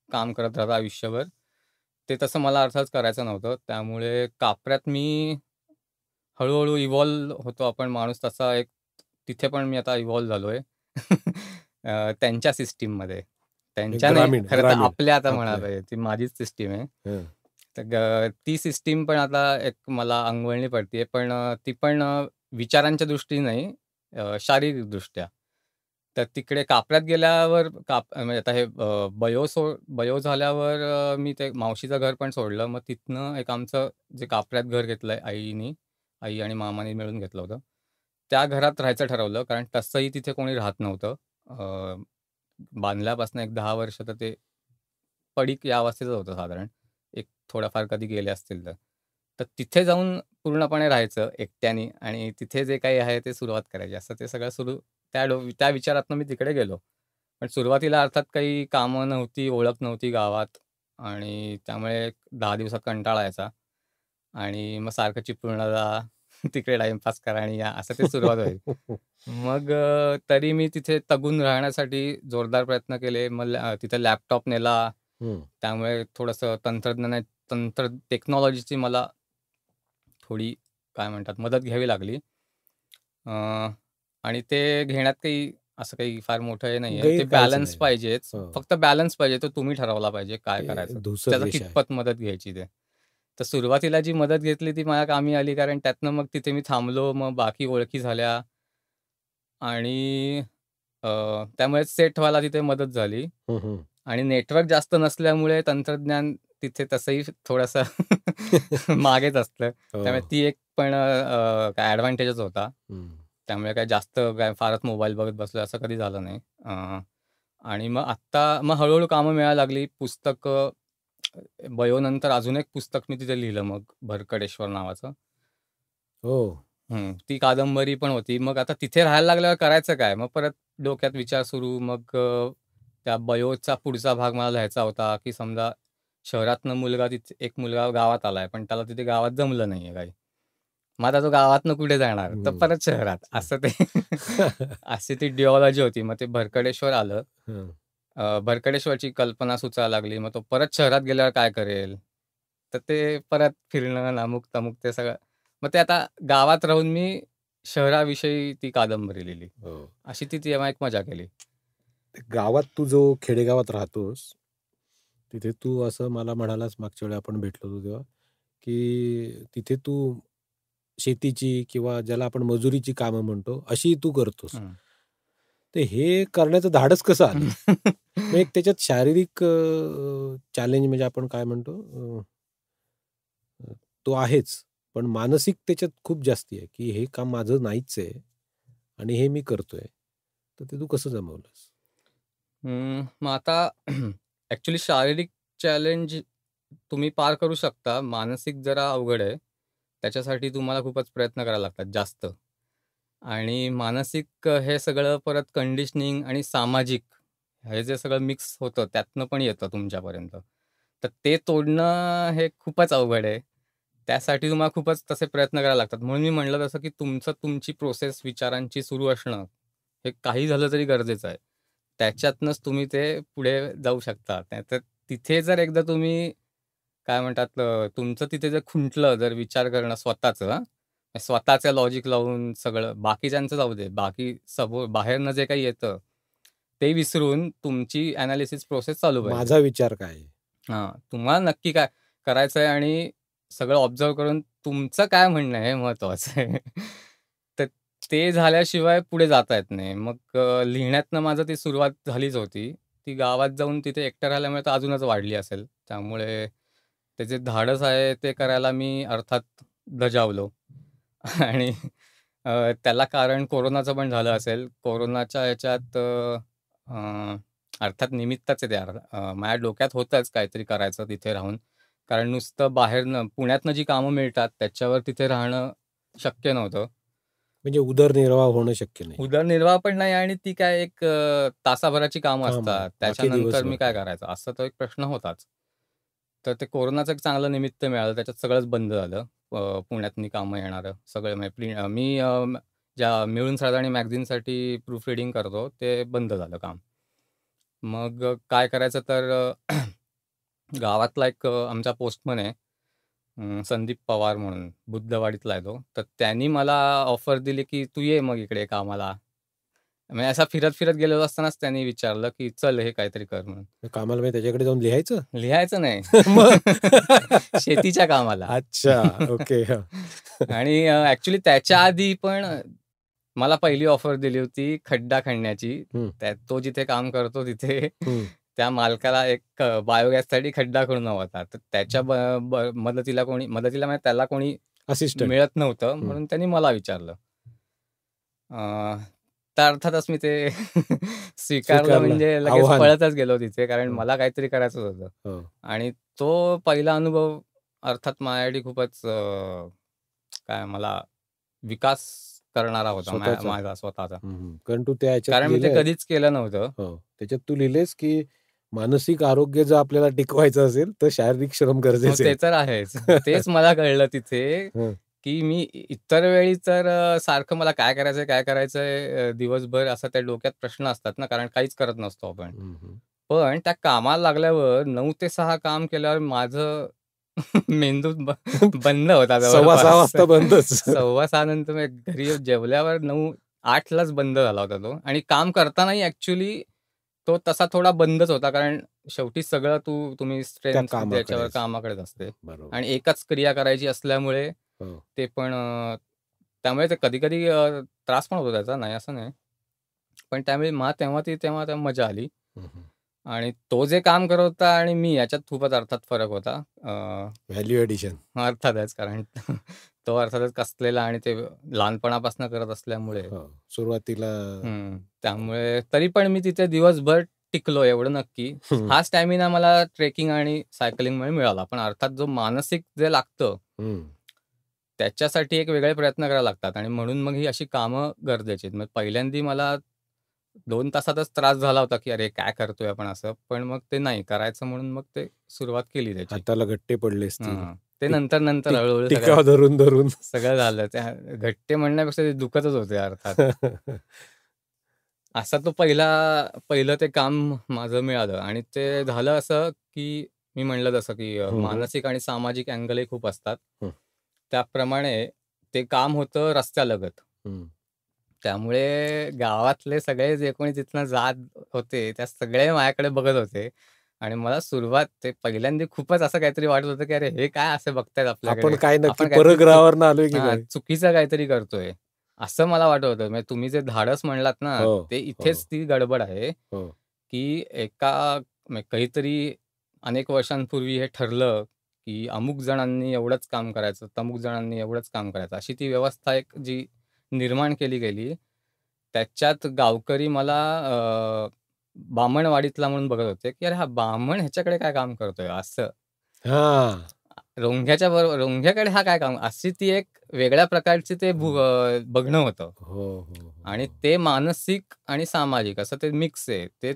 काम करत राहता आयुष्यभर. ते तसं मला अर्थातच करायचं नव्हतं. त्यामुळे कापऱ्यात मी हळू-हळू इव्हॉल्व होतो आपण माणूस तसा एक तिथे पण मी आता इव्हॉल्व झालोय. त्यांच्या सिस्टममध्ये. त्यांच्या नाही, ग्रामीण खरं तर ग्रामीण आपल्या आता म्हणायला आपल्या. पाहिजे. ती माझीच सिस्टम आहे. हं. तर ती सिस्टम पण आता एक मला अंगवळणी पडते पण ती पण विचारांच्या दृष्टीने नाही, शारीरिकदृष्ट्या. तर तिकडे कापऱ्यात गेल्यावर म्हणजे आता हे बयो झाल्यावर मी ते मावशीचं घर पण सोडलं. मग तिथनं एक आमचं जे कापऱ्यात घर घेतलंय आई आणि मामाने मिळून घेतलं होतं. त्या घरात राहायचं ठरवलं कारण तसंही तिथे कोणी राहत नव्हतं. बांधल्यापासून एक 10 वर्ष तर ते पडीक या अवस्थेचं होतं साधारण. एक थोडाफार कधी गेले असतील तर. तर तिथे जाऊन पूर्णपणे राहायचं एकट्याने आणि तिथे जे काही आहे ते सुरुवात करायची. असं ते सगळं सुरू त्या विचारातनं मी तिकडे गेलो. पण सुरुवातीला अर्थात काही कामं नव्हती, ओळख नव्हती गावात आणि त्यामुळे 10 दिवसात कंटाळा यायचा आणि मग सारखं चिपळूणला जा, तिकडे टाईमपास करा आणि या, असं ते सुरुवात व्हायची. मग तरी मी तिथे तगून राहण्यासाठी जोरदार प्रयत्न केले. मग तिथे लॅपटॉप नेला. हं. त्यामुळे थोडंसं टेक्नॉलॉजीची मला थोडी काय म्हणतात मदत घ्यावी लागली. अ, आणि ते घेण्यात असं काही फार मोठं हे नाहीये. ते गैर काहीच बॅलन्स नाही. पाहिजेच. हो. फक्त बॅलन्स पाहिजे. तो तुम्ही ठरवला पाहिजे काय ते करायचं. धूसर त्याचा रेषा आहे. कितपत मदत घ्यायची ते. तर सुरुवातीला जी मदत घेतली ती माझ्या कामी आली कारण त्यातनं मग तिथे मी थांबलो. मग बाकी ओळखी झाल्या आणि त्यामुळे सेट व्हायला तिथे मदत झाली. हं, हं. आणि नेटवर्क जास्त नसल्यामुळे तंत्रज्ञान तिथे तसंही थोडंसं मागेच असतं. त्यामुळे हो. ती एक पण काय ॲडव्हांटेजच होता. हं. त्यामुळे काय जास्त काय फारच मोबाईल बघत बसलो असं कधी झालं नाही. आणि मग हळू-हळू कामं मिळायला लागली. पुस्तकं बयोनंतर अजून एक पुस्तक मी तिथे लिहिलं मग भरकडेश्वर नावाचं. हो. ती कादंबरी पण होती. मग आता तिथे राहायला लागल्यावर करायचं काय? मग परत डोक्यात विचार सुरू. मग त्या बयोचा पुढचा भाग मला लिहायचा होता, की समजा शहरातनं एक मुलगा गावात आलाय, पण त्याला तिथे गावात जमलं नाहीये काही. मग आता तो गावातनं कुठे जाणार? तर हं. परत शहरात. हं. असं ते अशी ती डिओलॉजी होती. मग ते भरकडेश्वर आलं. हं. भरकडेश्वरची कल्पना सुचायला लागली. मग तो परत शहरात गेल्यावर काय करेल? तर ते परत फिरणं, अमुक-तमुक ते सगळं. मग ते आता गावात राहून मी शहराविषयी ती कादंबरी लिहिली. हो. अशी ती तेव्हा एक मजा केली. ते गावात तू जो खेडेगावात राहतोस, तिथे तू असं मला म्हणालास मागच्या वेळी आपण भेटलो होतो तेव्हा, की तिथे तू शेतीची किंवा ज्याला आपण मजुरीची कामं म्हणतो, अशी तू करतोस. हं. तर हे करण्याचं धाडस कसं आलं? मग एक त्याच्यात शारीरिक चॅलेंज म्हणजे आपण काय म्हणतो तो आहेच. पण मानसिक त्याच्यात खूप जास्ती आहे, की हे काम माझं नाहीच आहे आणि हे मी करतोय. तर ते तू कसं जमवलंस? मग आता ॲक्चुअली शारीरिक चॅलेंज तुम्ही पार करू शकता. मानसिक जरा अवघड आहे. त्याच्यासाठी तुम्हाला खूपच प्रयत्न करावे लागतात जास्त. आणि मानसिक हे सगळं परत कंडिशनिंग आणि सामाजिक हे जे सगळं मिक्स होतं त्यातनं पण येतं तुमच्यापर्यंत. तर ते तोडणं हे खूपच अवघड आहे. त्यासाठी तुम्हाला खूपच तसे प्रयत्न करावे लागतात. म्हणून मी म्हटलं तसं, की तुमची प्रोसेस विचारांची सुरू असणं, हे काही झालं तरी गरजेचं आहे. त्याच्यातनंच तुम्ही ते पुढे जाऊ शकता. नाहीतर तिथे जर एकदा तुम्ही काय म्हणतात तुमचं तिथे जर खुंटलं जर विचार करणं स्वतःचं स्वतःचं लॉजिक लावून सगळं बाकीच्यांचं जाऊ दे. बाकी बाहेरनं जे काही येतं, ते विसरून तुमची एनालिसिस प्रोसेस चालू पाहिजे. माझा विचार काय आहे? तुम्हाला नक्की काय करायचं आहे आणि सगळं ऑब्झर्व्ह करून तुमचं काय म्हणणं आहे हे महत्त्वाचं आहे. तर ते झाल्याशिवाय पुढे जाता येत नाही. मग लिहिण्यातनं माझं ती सुरुवात झालीच होती. ती गावात जाऊन तिथे एकटं राहिल्यामुळे तर अजूनच वाढली असेल. त्यामुळे ते जे धाडस आहे ते करायला मी अर्थात बजावलो. आणि त्याला कारण कोरोनाचं पण झालं असेल. कोरोनाच्या ह्याच्यात अर्थात निमित्तच आहे ते माझ्या डोक्यात होतंच काहीतरी करायचं तिथे राहून. कारण नुसतं बाहेरनं पुण्यातनं जी कामं मिळतात त्याच्यावर तिथे राहणं शक्य नव्हतं. म्हणजे उदरनिर्वाह होणं शक्य नाही. उदरनिर्वाह पण नाही आणि ती काय एक तासाभराची कामं काम आहे. असतात. बाकी त्याच्यानंतर मी दिवसभर काय काय? करायचं? असा तो एक प्रश्न होताच. तर ते कोरोनाचं एक चांगलं निमित्त मिळालं. त्याच्यात सगळंच बंद झालं. पुण्यातनी कामं येणारं सगळं म्हणजे मी ज्या मिळून साधारण मॅगझिनसाठी प्रूफ रीडिंग करतो, ते बंद झालं काम. मग काय करायचं तर गावातला एक आमचा पोस्टमन आहे. संदीप पवार म्हणून बुद्धवाडीतला आहे तो. तर त्यांनी मला ऑफर दिली, की "तू ये मग इकडे कामाला." म्हणजे असा फिरत-फिरत गेलेलो असतानाच त्यांनी विचारलं, की "चल हे काहीतरी कर" म्हणून. मग कामाला म्हणजे त्याच्याकडे जाऊन लिहायचं? लिहायचं नाही. मग? शेतीच्या कामाला. अच्छा. ओके. हां. आणि त्याच्या आधी पण मला पहिली ऑफर दिली होती खड्डा खणण्याची. हं, तो जिथे काम करतो तिथे हं. त्या मालकाला एक बायोगॅससाठी खड्डा खणून हवा होता. तर त्याच्या ब ब मदतीला म्हणजे त्याला कोणी असिस्टंट. मिळत नव्हतं. हं. म्हणून त्यांनी मला विचारलं. अ, तर अर्थातच मी ते स्वीकारलं स्वीकारलं. म्हणजे लगेच आव्हान. पळतच गेलो तिथे कारण हं. मला काहीतरी करायचंच होतं. हो. आणि तो पहिला अनुभव अर्थात माझ्यासाठी खूपच काय मला विकास करणारा होता स्वतःचा. माझा स्वतःचा. हं, हं. कारण तू त्या ह्याच्यात कारण मी ते लिहिलंय कधीच केलं नव्हतं. हो. त्याच्यात तू लिहिलेस, की मानसिक आरोग्य जर आपल्याला टिकवायचं असेल, तर शारीरिक श्रम हो, गरजेचे ते आहेत. तर आहेच. तेच मला कळलं तिथे, हं. की मी इतर वेळी तर सारखं मला काय करायचंय, काय करायचंय दिवसभर असा त्या डोक्यात प्रश्न असतात ना, कारण काहीच करत नसतो आपण. हं, हं. पण त्या कामाला लागल्यावर 9 ते 6 काम केल्यावर माझं मेंदू बंद होता 6:15 जवळपास. वाजता बंदच. 6:15 नंतर घरी जेवल्यावर 8 लाच बंद झाला होता तो आणि काम करतानाही ॲक्चुअली तो तसा थोडा बंदच होता. कारण शेवटी सगळं तुम्ही त्या स्ट्रेन्थ त्याच्यावर कामाकडेच. कामाकडेच असते बरोबर. आणि एकच क्रिया करायची असल्यामुळे हो. ते पण त्यामुळे ते कधी-कधी त्रास पण होतो त्याचा, नाही असं नाही. पण त्यावेळी तेव्हा मजा आली. हं, हं. आणि तो जे काम करत होता आणि मी याच्यात खूपच अर्थात फरक होता. Value addition. अर्थातच कारण तो अर्थातच कसलेला आणि ते लहानपणापासून करत असल्यामुळे हो. सुरुवातीला त्यामुळे तरी पण मी तिथे दिवसभर टिकलो एवढं नक्की. हं, हा स्टॅमिना मला ट्रेकिंग आणि सायकलिंगमुळे मिळाला. पण अर्थात जो मानसिक जे लागतं, हं. त्याच्यासाठी एक वेगळे प्रयत्न करावे लागतात आणि म्हणून मग ही अशी कामं गरजेची आहेत. मग पहिल्यांदा मला 2 तासातच त्रास झाला होता, की "अरे, काय करतोय आपण असं?" पण मग ते नाही करायचं म्हणून मग ते सुरुवात केली त्याची. हाताला गट्टे पडले असतील. हां. ते टिक नंतर टिक हळू-हळू टिकाव धरून. सगळं झालं. त्या घट्टे म्हणण्यापेक्षा ते दुखतच होते अर्थात. असा तो पहिलं ते काम माझं मिळालं आणि ते झालं असं, की मी म्हणलं तसं, की हं, हं. मानसिक आणि सामाजिक अँगलही खूप असतात. हं. त्याप्रमाणे ते काम होतं रस्त्यालगत. हं. त्यामुळे गावातले सगळे जे कोणी तिथनं जात होते, त्या सगळे माझ्याकडे बघत होते आणि मला सुरुवात ते पहिल्यांदा खूपच असं काहीतरी वाटत होतं, की अरे हे काय असं बघतायत आपण आपल्याकडे? काय नक्की आपण काहीतरी परग्रहावरून आलोय की काय? चुकीचं काहीतरी करतोय. असं मला वाटत होतं. म्हणजे तुम्ही जे धाडस म्हणलात ना, हो, ते हो, इथेच ती गडबड आहे, हो. की म्हणजे काहीतरी अनेक वर्षांपूर्वी हे ठरलं, की अमुक जणांनी एवढंच काम करायचं, तमुक जणांनी एवढंच काम करायचं. अशी ती व्यवस्था एक जी निर्माण केली गेली. त्याच्यात गावकरी मला बामणवाडीतला म्हणून बघत होते, की अरे हा बामण ह्याच्याकडे काय काम करतोय असं. हां. रोंघ्याकडे हा काय काम? अशी ती एक वेगळ्या प्रकारची ते बघणं होतं. हो, हो, हो, आणि हो. ते मानसिक आणि सामाजिक असं ते मिक्स आहे. ते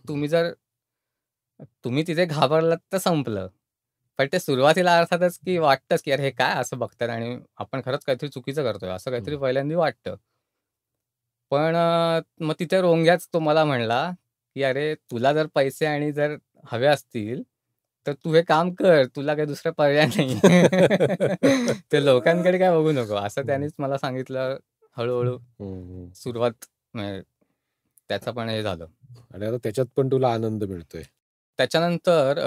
तुम्ही तिथे घाबरलात तर संपलं. पण ते सुरुवातीला अर्थातच की वाटतंच, की अरे हे काय असं बघतायत आणि आपण खरंच काहीतरी चुकीचं करतोय, असं काहीतरी हं. पहिल्यांदा वाटतं. पण मग तिथे रोंग्याच तो मला म्हणला, की "अरे तुला जर पैसे आणि जर हवे असतील, तर तू हे काम कर. तुला काही दुसरा पर्याय नाही. ते लोकांकडे काय बघू नको." असं हं, त्यानेच मला सांगितलं. हळू हं. सुरुवात म्हणजे त्याचं पण हे झालं. आणि आता त्याच्यात पण तुला आनंद मिळतोय. त्याच्यानंतर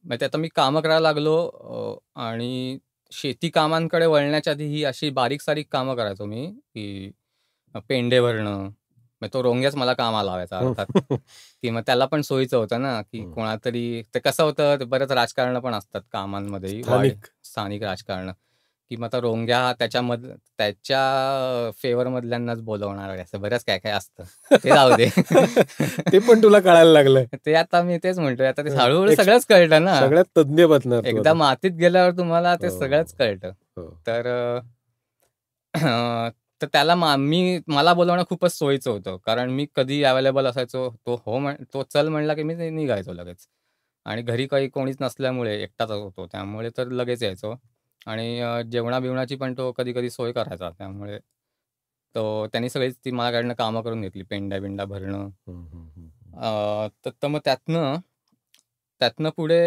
म्हणजे आता मी कामं करायला लागलो आणि शेती कामांकडे वळण्याच्या आधी ही अशी बारीक-सारीक कामं करायचो मी, की पेंढे भरणं. मग तो रोंग्याच मला कामाला लावायचा हं. अर्थात, की मग त्याला पण सोयीचं होतं ना, की हं. कोणातरी ते कसं होतं, ते बरेच राजकारणं पण असतात कामांमध्येही स्थानिक. स्थानिक राजकारणं, की मग आता रोंग्या हा त्याच्या फेवरमधल्यांनाच बोलवणार आहे, असं बरंच काय-काय असतं. ते जाऊ दे. ते पण तुला कळायला लागलं. ते आता मी तेच म्हणतोय, आता ते हं. हळू सगळंच कळतं ना. सगळ्यात तज्ञ बनणार तू एकदा आता. मातीत गेल्यावर तुम्हाला ते हो, सगळंच कळतं. हो. तर तर त्याला मला बोलवणं खूपच सोयीचं होतं. कारण मी कधी अवेलेबल असायचो. तो चल म्हणला, की मी निघायचो लगेच. आणि घरी काही कोणीच नसल्यामुळे एकटाच होतो. त्यामुळे तर लगेच यायचो. आणि जेवणा-बिवणाची पण तो कधी-कधी सोय करायचा. त्यामुळे त्यांनी सगळीच ती माझ्याकडनं कामं करून घेतली. पेंड्या-बिंड्या भरणं. हं, हं, हं, हं. तर मग त्यातनं त्यातनं पुढे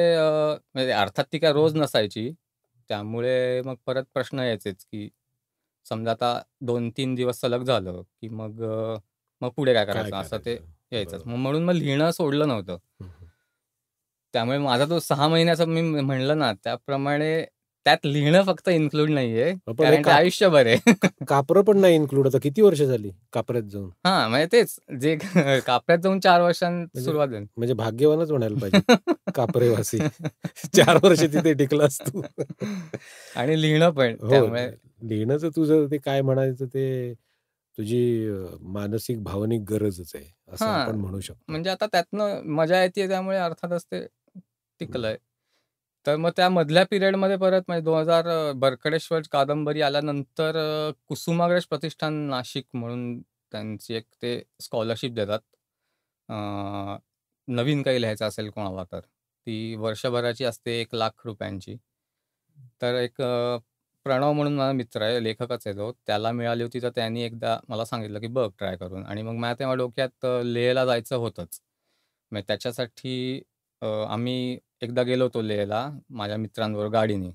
म्हणजे अर्थात ती काय रोज नसायची. त्यामुळे मग परत प्रश्न यायचेच, की समजा आता 2-3 दिवस सलग झालं, की मग पुढे काय काय करायचं असं ते करायचं? यायचंच. बरोबर. म्हणून मग लिहिणं सोडलं नव्हतं. हं, हं. त्यामुळे माझा तो 6 महिन्याचा मी म्हणलं ना, त्याप्रमाणे त्यात लिहिणं फक्त इन्क्लूड नाहीये, पण हे कारण ते आयुष्यभर आहे. कापरं पण नाही इन्क्लूड आता किती वर्ष झाली कापऱ्यात जाऊन? म्हणजे तेच जे कापऱ्यात जाऊन 4 म्हणजे सुरुवात झाली. म्हणजे भाग्यवानच म्हणायला पाहिजे. कापरेवासी. 4 वर्ष तिथे टिकलास तू. आणि लिहिणं पण. हो, त्यामुळे लिहिण्याचं तुझं ते काय म्हणायचं ते तुझी मानसिक भावनिक गरजच आहे, असं हां, आपण म्हणू शकतो. म्हणजे आता त्यातनं मजा येते त्यामुळे अर्थातच ते हं. टिकलंय. तर मग त्या मधल्या पिरियडमध्ये परत म्हणजे 2000 बर्कडेश्वर कादंबरी आल्यानंतर कुसुमाग्रज प्रतिष्ठान नाशिक म्हणून त्यांची एक ते स्कॉलरशिप देतात. अ, नवीन काही लिहायचं असेल कोणाला तर. ती वर्षभराची असते ₹1,00,000 तर एक प्रणव म्हणून माझा मित्र आहे, लेखकच आहे तो. त्याला मिळाली होती, तर त्यांनी एकदा मला सांगितलं, की "बघ ट्राय करून." आणि मग माझ्या तेव्हा डोक्यात लेहला जायचं होतंच. मग त्याच्यासाठी आम्ही एकदा गेलो होतो लेहला माझ्या मित्रांबरोबर गाडीने.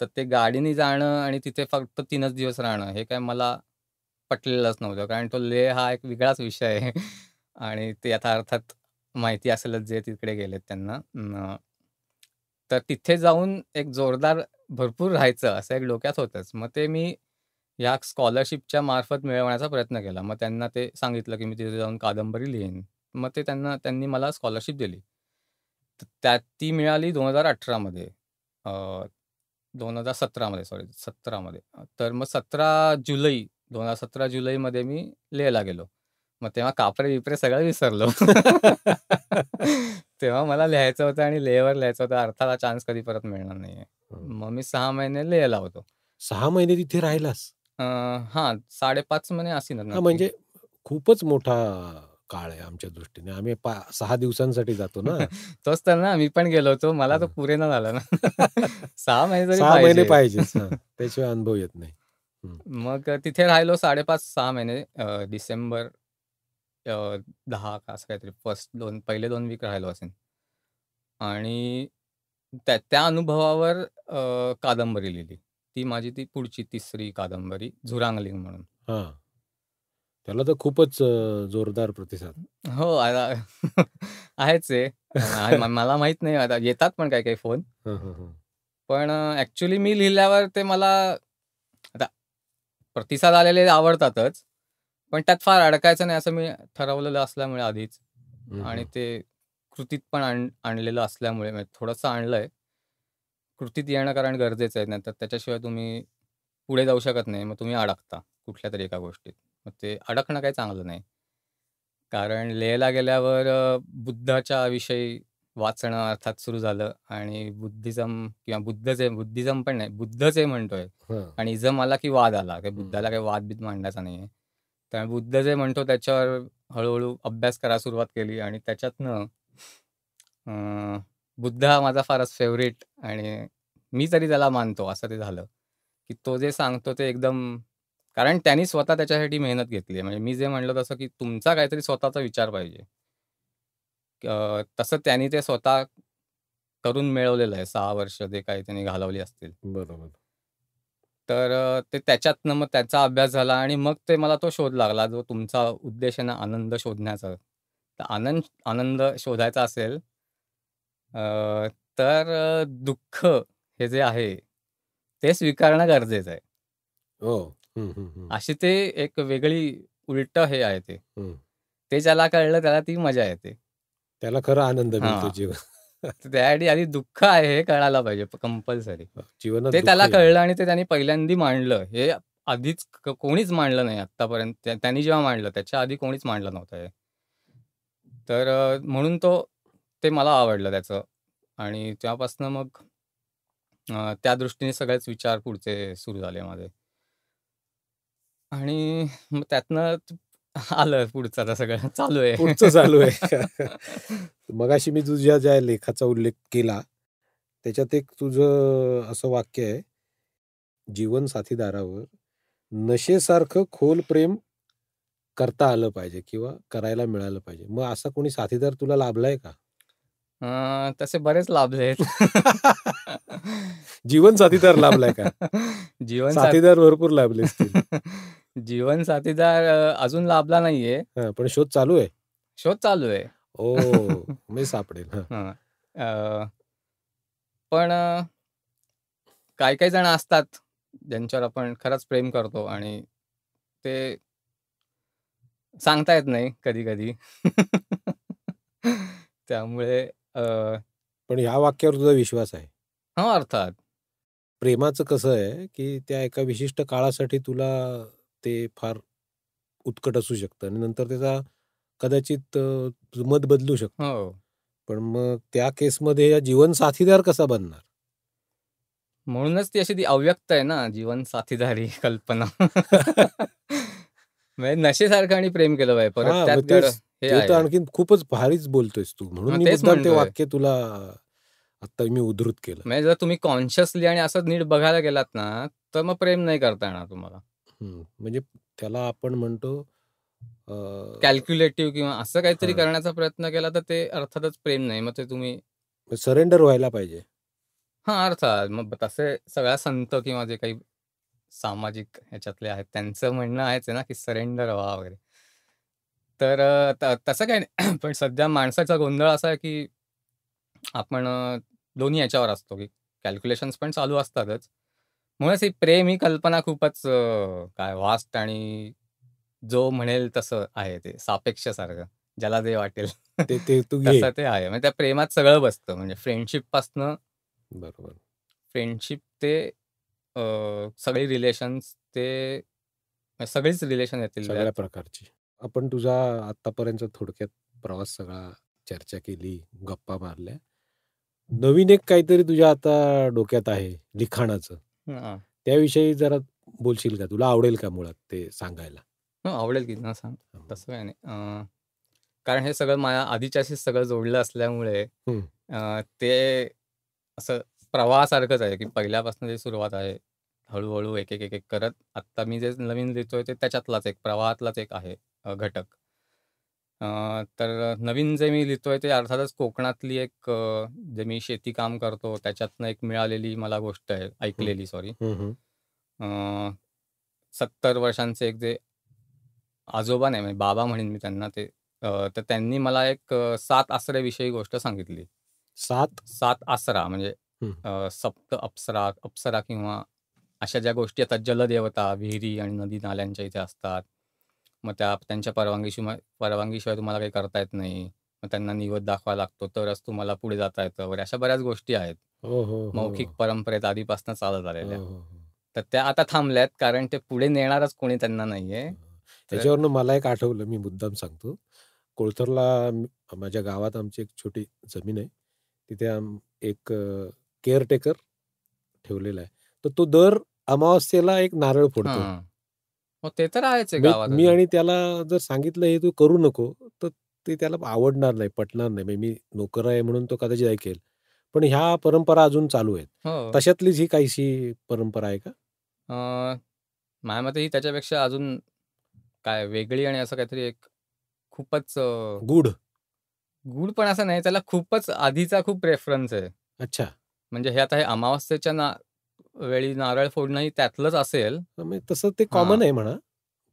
तर ते गाडीने जाणं आणि तिथे फक्त 3च दिवस राहणं हे काय मला पटलेलंच नव्हतं. कारण तो लेह हा एक वेगळाच विषय आहे आणि ते आता अर्थात माहिती असेलच जे तिकडे गेलेत त्यांना. तर तिथे जाऊन एक जोरदार भरपूर राहायचं असं एक डोक्यात होतंच. मग ते मी या स्कॉलरशिपच्या मार्फत मिळवण्याचा प्रयत्न केला. मग त्यांना ते सांगितलं, की मी तिथे जाऊन कादंबरी लिहीन. मग त्यांनी मला स्कॉलरशिप दिली. तर ती मिळाली 2018 मध्ये. अ, 2017 मध्ये सॉरी 17 मध्ये. तर मग 2017 जुलैमध्ये मी लेहला गेलो. मग तेव्हा कापरे-बिपरे सगळं विसरलो. तेव्हा मला लिहायचं होतं आणि लेहवर लिहायचं होतं. अर्थात हा चान्स कधी परत मिळणार नाहीये. हं. मग मी 6 महिने लेहला होतो. 6 महिने तिथे राहिलास? अ, 5.5 महिने असेनच हां, नक्की. म्हणजे खूपच मोठा काळ आहे आमच्या दृष्टीने. आम्ही 6 दिवसांसाठी जातो ना. तोच तर ना, मी पण गेलो होतो. मला तो हां. पुरेना झाला ना. 6 महिने तरी 6 महिने पाहिजे. पाहिजेच. हां, त्याशिवाय अनुभव येत नाही. हं. मग तिथे राहिलो 5.5-6 महिने. डिसेंबर 10 का असं काहीतरी पहिले 2 वीक राहिलो असेन. आणि त्या त्या अनुभवावर कादंबरी लिहिली. ती माझी पुढची 3री कादंबरी झुरांगलिंग म्हणून. हां. त्याला तर खूपच जोरदार प्रतिसाद. हो, आता आहेच आहे. मला माहीत नाही आता येतात पण काही-काही फोन. हं, हं, हं. पण ॲक्चुअली मी लिहिल्यावर ते मला आता प्रतिसाद आलेले आवडतातच. पण त्यात फार अडकायचं नाही असं मी ठरवलेलं असल्यामुळे आधीच हं, आणि हं. ते कृतीत पण आणलेलं असल्यामुळे म्हणजे थोडंसं आणलंय. कृतीत येणं कारण गरजेचं आहे. नाहीतर त्याच्याशिवाय तुम्ही पुढे जाऊ शकत नाही. मग तुम्ही अडकता कुठल्यातरी एका गोष्टीत. मग ते अडकणं काही चांगलं नाही. कारण लेहला गेल्यावर बुद्धाच्या विषयी वाचणं अर्थात सुरू झालं आणि बुद्धिझम किंवा बुद्धिझम पण नाही, बुद्धच म्हणतोय हां. आणि इझम आला की वाद आला. काही हं, बुद्धाला हं. काही वादबीद मांडायचा नाहीये. त्यामुळे बुद्ध जे म्हणतो त्याच्यावर हळू अभ्यास करायला सुरुवात केली आणि त्याच्यातनं अ, बुद्ध हा माझा फारच फेव्हरेट आणि मी तरी त्याला मानतो असं ते झालं, की तो जे सांगतो ते एकदम कारण त्यांनी स्वतः त्याच्यासाठी मेहनत घेतली आहे. म्हणजे मी जे म्हणलं तसं, की तुमचा काहीतरी स्वतःचा विचार पाहिजे. तसं त्यांनी ते स्वतः करून मिळवलेलं आहे. 6 वर्ष जे काही त्यांनी घालवली असतील. बरोबर. तर ते त्याच्यातनं मग त्याचा अभ्यास झाला आणि मग ते मला तो शोध लागला, जो तुमचा उद्देश आहे ना आनंद शोधण्याचा. तर आनंद शोधायचा असेल तर दुःख हे जे आहे, ते स्वीकारणं गरजेचं आहे. हो. हं, हं, हं. अशी ते एक वेगळी उलटं हे आहे ते. हं. ते ज्याला कळलं त्याला ती मजा येते. त्याला खरा आनंद मिळतो हां. जीवन. तर त्यासाठी आधी दुःख आहे हे कळायला पाहिजे कंपल्सरी. जीवनात ते दुःख त्याला येणार. कळलं आणि ते त्यांनी पहिल्यांदा मांडलं. हे आधीच कोणीच मांडलं नाही आत्तापर्यंत. त्यांनी जेव्हा मांडलं त्याच्या आधी कोणीच मांडलं नव्हतं हे. तर म्हणून ते मला आवडलं त्याचं आणि तेव्हापासून मग त्या दृष्टीने सगळेच विचार पुढचे सुरू झाले माझे. आणि मग त्यातनं आलं पुढचं आता सगळं चालू आहे. पुढचं चालू आहे. मगाशी मी तुझ्या ज्या लेखाचा उल्लेख केला, त्याच्यात एक तुझं असं वाक्य आहे, जीवन साथीदारावर नशेसारखं खोल प्रेम करता आलं पाहिजे किंवा करायला मिळालं पाहिजे. मग असा कोणी साथीदार तुला लाभलाय का? तसे बरेच लाभलेत. जीवन साथीदार लाभलाय का? जीवन साथ साथीदार भरपूर लाभले असतील. जीवन साथीदार अजून लाभला नाहीये. हां, पण शोध चालू आहे. शोध चालू आहे. ओह! मी सापडेल. हां. हां. अ, पण काही-काही जण असतात, ज्यांच्यावर आपण खरंच प्रेम करतो आणि ते सांगता येत नाही कधी-कधी. त्यामुळे पण ह्या वाक्यावर तुझा विश्वास आहे. हां, अर्थात. प्रेमाचं कसं आहे, की त्या एका विशिष्ट काळासाठी तुला ते फार उत्कट असू शकतं आणि नंतर त्याचा कदाचित तुझं मत बदलू शकतं. हो. पण मग त्या केसमध्ये या जीवन साथीदार कसा बनणार? म्हणूनच ती अशी ती अव्यक्त आहे ना, जीवन साथीदारी कल्पना. म्हणजे नशेसारखं आणि प्रेम केलं पाहिजे. परत हां, त्यात मग तेच. हे ते तर आहे. आणखीन खूपच भारीच बोलतोयस तू. म्हणून हां, मी तेच मुद्दाम ते म्हणतोय. वाक्य तुला आता मी उद्धृत केलं. म्हणजे जर तुम्ही कॉन्शियसली आणि असं नीट बघायला गेलात ना, तर मग प्रेम नाही करता येणार तुम्हाला. म्हणजे त्याला आपण म्हणतो अ, कॅल्क्युलेटिव्ह किंवा असं काहीतरी हां, करण्याचा प्रयत्न केला, तर ते अर्थातच प्रेम नाही. मग ते तुम्ही सरेंडर व्हायला पाहिजे. हां, अर्थात. मग तसे सगळ्या संत किंवा जे काही सामाजिक ह्याच्यातले आहेत, त्यांचं म्हणणं आहेच आहे ना, की सरेंडर व्हा वगैरे. तर तसं काही नाही. पण सध्या माणसाचा गोंधळ असा आहे, की आपण दोन्ही ह्याच्यावर असतो, की कॅल्क्युलेशन्स पण चालू असतातच. म्हणूनच ही प्रेम ही कल्पना खूपच काय व्हास्ट आणि जो म्हणेल तसं आहे ते सापेक्षसारखं. ज्याला जे वाटेल ते ते तू घे. तसं ते आहे. म्हणजे त्या प्रेमात सगळं बसतं. म्हणजे फ्रेंडशिपपासनं बरोबर. फ्रेंडशिप ते सगळी रिलेशन्स ते सगळीच रिलेशन येतील त्यात. सगळ्या प्रकारची. आपण तुझा आत्तापर्यंत थोडक्यात प्रवास सगळा चर्चा केली, गप्पा मारल्या. नवीन एक काहीतरी तुझ्या आता डोक्यात आहे लिखाणाचं. हां. त्याविषयी जरा बोलशील का? तुला आवडेल का मुळात ते सांगायला? आवडेल की ना सांग. हं. तसं काही नाही. कारण हे सगळं माझ्या आधीच्याशीच सगळं जोडलं असल्यामुळे हं. ते असं प्रवाहासारखंच आहे, की पहिल्यापासून जी सुरुवात आहे. हळू-हळू एक करत आत्ता मी जे नवीन लिहितोय ते त्याच्यातलाच एक प्रवाहातलाच एक आहे घटक. तर नवीन जे मी लिहितोय ते अर्थातच कोकणातली एक जे मी शेती काम करतो त्याच्यातनं एक मिळालेली मला गोष्ट आहे, हं. ऐकलेली सॉरी. हं, हं. 70 वर्षांचे एक जे आजोबा नाही म्हणजे बाबा म्हणेन मी त्यांना ते. तर त्यांनी मला एक 7 आसऱ्याविषयी गोष्ट सांगितली. 7 7 आसरा म्हणजे सप्त अप्सरा अप्सरा किंवा अशा ज्या गोष्टी असतात, जलदेवता विहिरी आणि नदी नाल्यांच्या इथे असतात. मग त्यांच्या परवानगीशिवाय तुम्हाला काही करता येत नाही. मग त्यांना निवद दाखवावा लागतो, तरच तुम्हाला पुढे जाता येतं वगैरे, अशा बऱ्याच गोष्टी आहेत. हो, हो, मौखिक हो. परंपरेत आधीपासून चालत हो, आलेल्या. हो, हो. तर त्या आता थांबल्यात, कारण ते पुढे नेणारच कोणी त्यांना नाहीये. तर याच्यावरनं मला एक आठवलं, मी मुद्दाम सांगतो. कोळथरला माझ्या गावात आमची एक छोटी जमीन आहे. तिथे एक केअरटेकर ठेवलेला आहे. तर तो दर अमावास्येला एक नारळ फोडतो. हां. हो, ते तर आहेच आहे मी गावात मी अजून. आणि त्याला जर सांगितलं हे तू करू नको, तर ते त्याला आवडणार नाही, पटणार नाही. म्हणजे मी नोकर आहे म्हणून तो कदाचित ऐकेल. पण ह्या परंपरा अजून चालू आहेत. हो. तशातलीच ही काहीशी परंपरा आहे का? माझ्या मते ही त्याच्यापेक्षा अजून काय वेगळी आणि असं काहीतरी एक खूपच गूढ. गूढ पण असं नाही, त्याला खूपच आधीचा खूप रेफरन्स आहे. अच्छा. म्हणजे हे आता हे अमावास्येच्या वेळी नारळ फोडणं ही त्यातलंच असेल. म्हणजे तसं ते हां. कॉमन आहे म्हणा.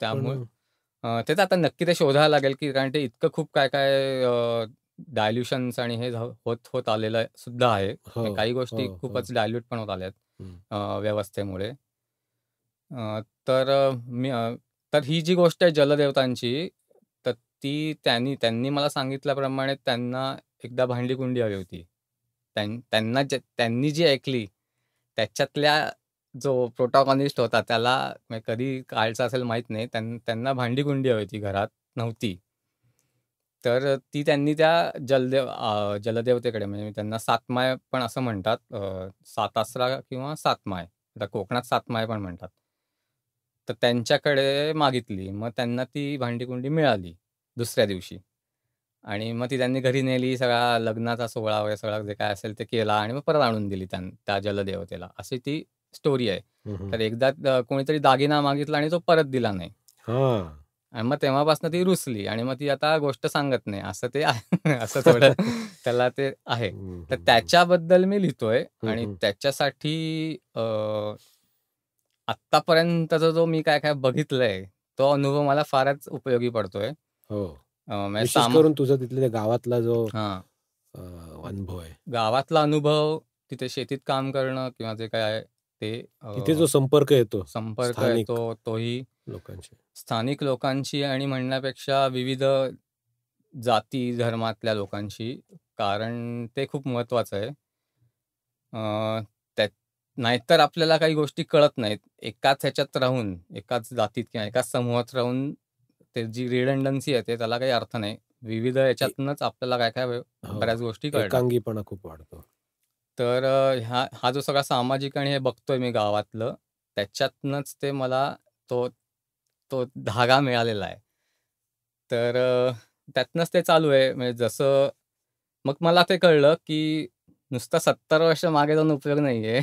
त्यामुळे पण ते तर आता नक्की ते शोधायला लागेल, की कारण ते इतकं खूप काय-काय डायल्युशन्स आणि हे होत आलेलं सुद्धा आहे. हो, म्हणजे काही हो, गोष्टी हो. खूपच डायल्यूट पण होत आल्यात हं. व्यवस्थेमुळे. तर तर ही जी गोष्ट आहे जलदेवतांची, तर त्यांनी मला सांगितल्याप्रमाणे त्यांना एकदा भांडी-कुंडी हवी होती. त्यांनी जी ऐकली, त्याच्यातल्या जो प्रोटॅगॉनिस्ट होता त्याला म्हणजे कधी काळचा असेल माहीत नाही. त्यांना भांडी-कुंडी हवी होती, घरात नव्हती. तर ती त्यांनी त्या जलदेवतेकडे म्हणजे त्यांना सातमाय पण असं म्हणतात. सातासरा किंवा सातमाय. आता कोकणात सातमाय पण म्हणतात. तर त्यांच्याकडे मागितली. मग त्यांना ती भांडी-कुंडी मिळाली दुसऱ्या दिवशी. आणि मग ती त्यांनी घरी नेली. सगळा लग्नाचा सोहळा वगैरे सगळं जे काय असेल ते केला आणि मग परत आणून दिली त्या जलदेवतेला. अशी ती स्टोरी आहे. हं, हं. तर एकदा कोणीतरी दागिना मागितला आणि तो परत दिला नाही. हां. आणि मग तेव्हापासून ती रुसली आणि मग ती आता गोष्ट सांगत नाही. असं ते आहे. असं थोडं त्याला ते आहे. हं, तर हं, त्याच्याबद्दल मी लिहितोय हं, आणि हं. त्याच्यासाठी आत्तापर्यंतचा जो मी काय-काय बघितलंय, तो अनुभव मला फारच उपयोगी पडतोय. हो. म्हणजे विशेष करून तुझा तिथल्या गावातला जो हां. अ, अनुभव आहे. गावातला अनुभव, तिथे शेतीत काम करणं किंवा जे काय आहे ते तिथे जो संपर्क येतो संपर्क स्थानिक येतो, तोही लोकांशी. स्थानिक लोकांशी आणि म्हणण्यापेक्षा विविध जाती, धर्मातल्या लोकांशी. कारण ते खूप महत्त्वाचं आहे. त्यात नाहीतर आपल्याला काही गोष्टी कळत नाहीत. एकाच ह्याच्यात राहून, एकाच जातीत किंवा एकाच समूहात राहून ते जी रिडंडन्सी आहे त्याला काही अर्थ नाही. विविध ए ह्याच्यातूनच आपल्याला काय-काय हो. बऱ्याच गोष्टी कळतात. एकांगीपणा खूप वाढतो. तर हा जो सगळा सामाजिक आणि हे बघतोय मी गावातलं, त्याच्यातनंच ते मला तो तो धागा मिळालेला आहे. तर त्यातनंच ते चालू आहे. म्हणजे जसं मग मला ते कळलं, की नुसतं 70 वर्ष मागे जाऊन उपयोग नाहीये.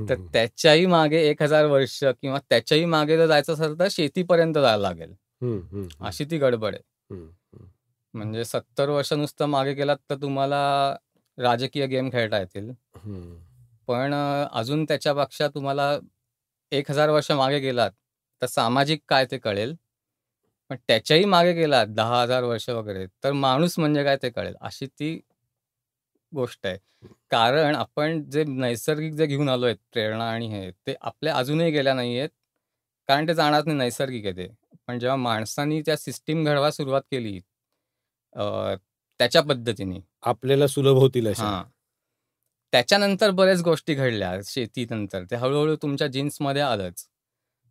तर त्याच्याही मागे 1000 वर्ष किंवा त्याच्याही मागे जर जायचं असेल तर शेतीपर्यंत जायला लागेल. हं, हं, हं. अशी ती गडबड आहे. हं, हं. म्हणजे 70 वर्ष नुसतं मागे गेलात तर तुम्हाला राजकीय गेम खेळता येतील. हं. पण अजून त्याच्यापेक्षा तुम्हाला 1000 वर्ष मागे गेलात, तर सामाजिक काय ते कळेल. पण त्याच्याही मागे गेलात 10,000 वर्ष वगैरे, तर माणूस म्हणजे काय ते कळेल. अशी ती गोष्ट आहे. कारण आपण जे नैसर्गिक जे घेऊन आलोय प्रेरणा आणि हे, ते आपल्या अजूनही गेल्या नाहीयेत. कारण ते जाणार नाही, नैसर्गिक आहे ते. पण जेव्हा माणसांनी त्या सिस्टम घडवायला सुरुवात केली, अ, त्याच्या पद्धतीने आपल्याला सुलभ होतील अशा. हां. त्याच्यानंतर बऱ्याच गोष्टी घडल्या शेतीनंतर. ते हळू-हळू तुमच्या जीन्समध्ये आलंच.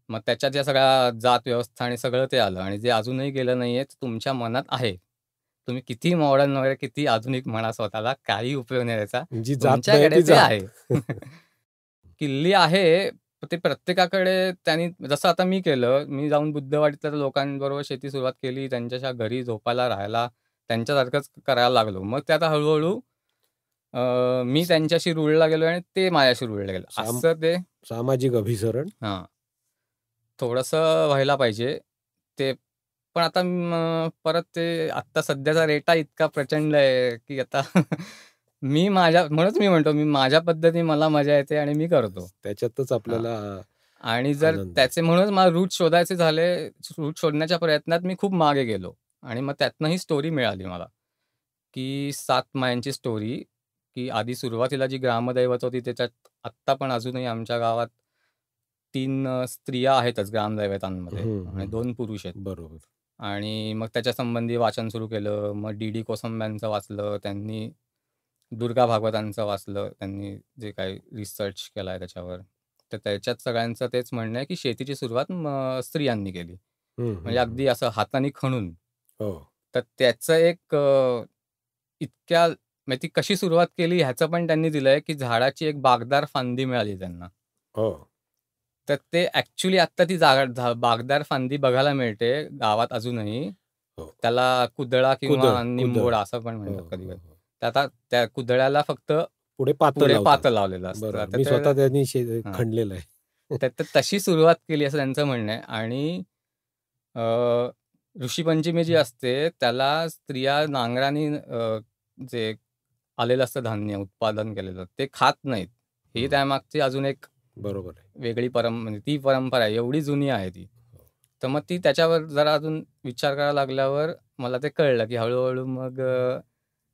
मग त्याच्यात या सगळ्या जात व्यवस्था आणि सगळं ते आलं आणि जे अजूनही गेलं नाहीये ते तुमच्या मनात आहे. तुम्ही कितीही मॉडर्न वगैरे किती आधुनिक म्हणा स्वतःला, काही उपयोग नाही त्याचा. जी जात नाही तुमच्याकडे ती ते जात. आहे. किल्ली आहे, ते प्रत्येकाकडे त्यांनी जसं आता मी केलं. मी जाऊन बुद्धवाडीतल्या लोकांबरोबर शेती सुरुवात केली. त्यांच्याच्या घरी झोपायला, राहायला त्यांच्यासारखंच करायला लागलो. मग ते आता हळू मी त्यांच्याशी रुळला गेलो आणि ते माझ्याशी रुळले गेले. साम असं ते सामाजिक अभिसरण. हां. थोडंसं व्हायला पाहिजे. ते पण आता परत ते आत्ता सध्याचा रेटा इतका प्रचंड आहे, की आता म्हणूनच मी म्हणतो, मी माझ्या पद्धतीने मला मजा येते आणि मी करतो. त्याच्यातच हां. आपल्याला आणि जर आनंद आहे. त्याचे म्हणूनच मला रूट शोधायचे झाले, रूट शोधण्याच्या प्रयत्नात मी खूप मागे गेलो आणि मग त्यातनं ही स्टोरी मिळाली मला, की 7 मायांची स्टोरी, की आधी सुरुवातीला जी ग्रामदैवत होती त्याच्यात आत्ता पण अजूनही आमच्या गावात 3 स्त्रिया आहेतच ग्रामदैवतांमध्ये हं, आणि हं. 2 पुरुष आहेत. बरोबर. आणि मग त्याच्या संबंधी वाचन सुरू केलं. मग डी.डी. कोसंब्यांचं वाचलं. त्यांनी दुर्गा भागवतांचं वाचलं. त्यांनी जे काही रिसर्च केलाय त्याच्यावर. तर त्याच्यात सगळ्यांचं तेच म्हणणं आहे, की शेतीची सुरुवात स्त्रियांनी केली. हं, म्हणजे हं, हं. अगदी असं हाताने खणून. हो. तर त्याचं एक इतक्या म्हणजे ती कशी सुरुवात केली ह्याचं पण त्यांनी दिलंय, की झाडाची एक बागदार फांदी मिळाली त्यांना. हो. तर ते ॲक्चुअली आत्ता ती बागदार फांदी बघायला मिळते गावात अजूनही. हो. त्याला कुदळा कुदळ, किंवा कुदळ. निंबोडा असं पण हो, म्हणतात हो, कधी-कधी. हो. तर आता त्या कुदळ्याला फक्त पुढे पातं पुढे लावतात. पातं लावलेलं असतं. बरोबर. आता मी ते स्वतः त्यांनी हां. खणलेलं आहे. तर तशी सुरुवात केली असं त्यांचं म्हणणं आहे आणि अ, ऋषीपंचमी जी असते त्याला स्त्रिया नांगरानी जे आलेलं असतं धान्य उत्पादन केलेलं ते खात नाहीत. ही हं. त्यामागची अजून एक बरोबर आहे. वेगळी म्हणजे ती परंपरा आहे. एवढी जुनी आहे ती. तर मग ती त्याच्यावर जरा अजून विचार करायला लागल्यावर मला ते कळलं, की हळू-हळू मग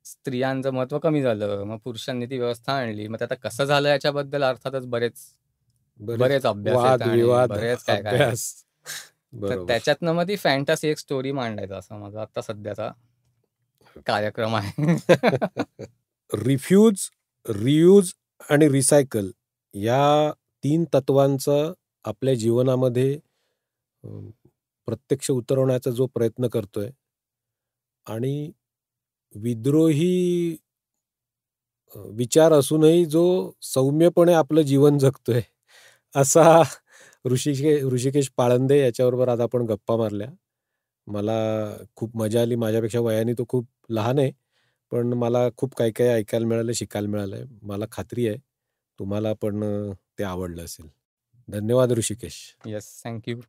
स्त्रियांचं महत्त्व कमी झालं. मग पुरुषांनी ती व्यवस्था आणली. मग ते आता कसं झालं याच्याबद्दल अर्थातच बरेच बरेच अभ्यास आहेत आणि वाद-विवाद, बरेच काय-काय आहे. अभ्यास. तर बरोबर. त्याच्यातनं मग ती फॅन्टसी एक स्टोरी मांडायचा असा माझा आता सध्याचा कार्यक्रम आहे. रिफ्यूज, रियूज आणि रिसायकल या 3 तत्वांचा आपल्या जीवनामध्ये अ, प्रत्यक्ष उतरवण्याचा जो प्रयत्न करतोय आणि विद्रोही विचार असूनही जो सौम्यपणे आपलं जीवन जगतोय, असा ऋषिकेश पाळंदे याच्याबरोबर आज आपण गप्पा मारल्या. मला खूप मजा आली. माझ्यापेक्षा वयाने तो खूप लहान आहे. पण मला खूप काही-काही ऐकायला मिळालं, शिकायला मिळालंय. मला खात्री आहे, तुम्हाला पण ते आवडलं असेल. धन्यवाद ऋषिकेश. Yes, thank you.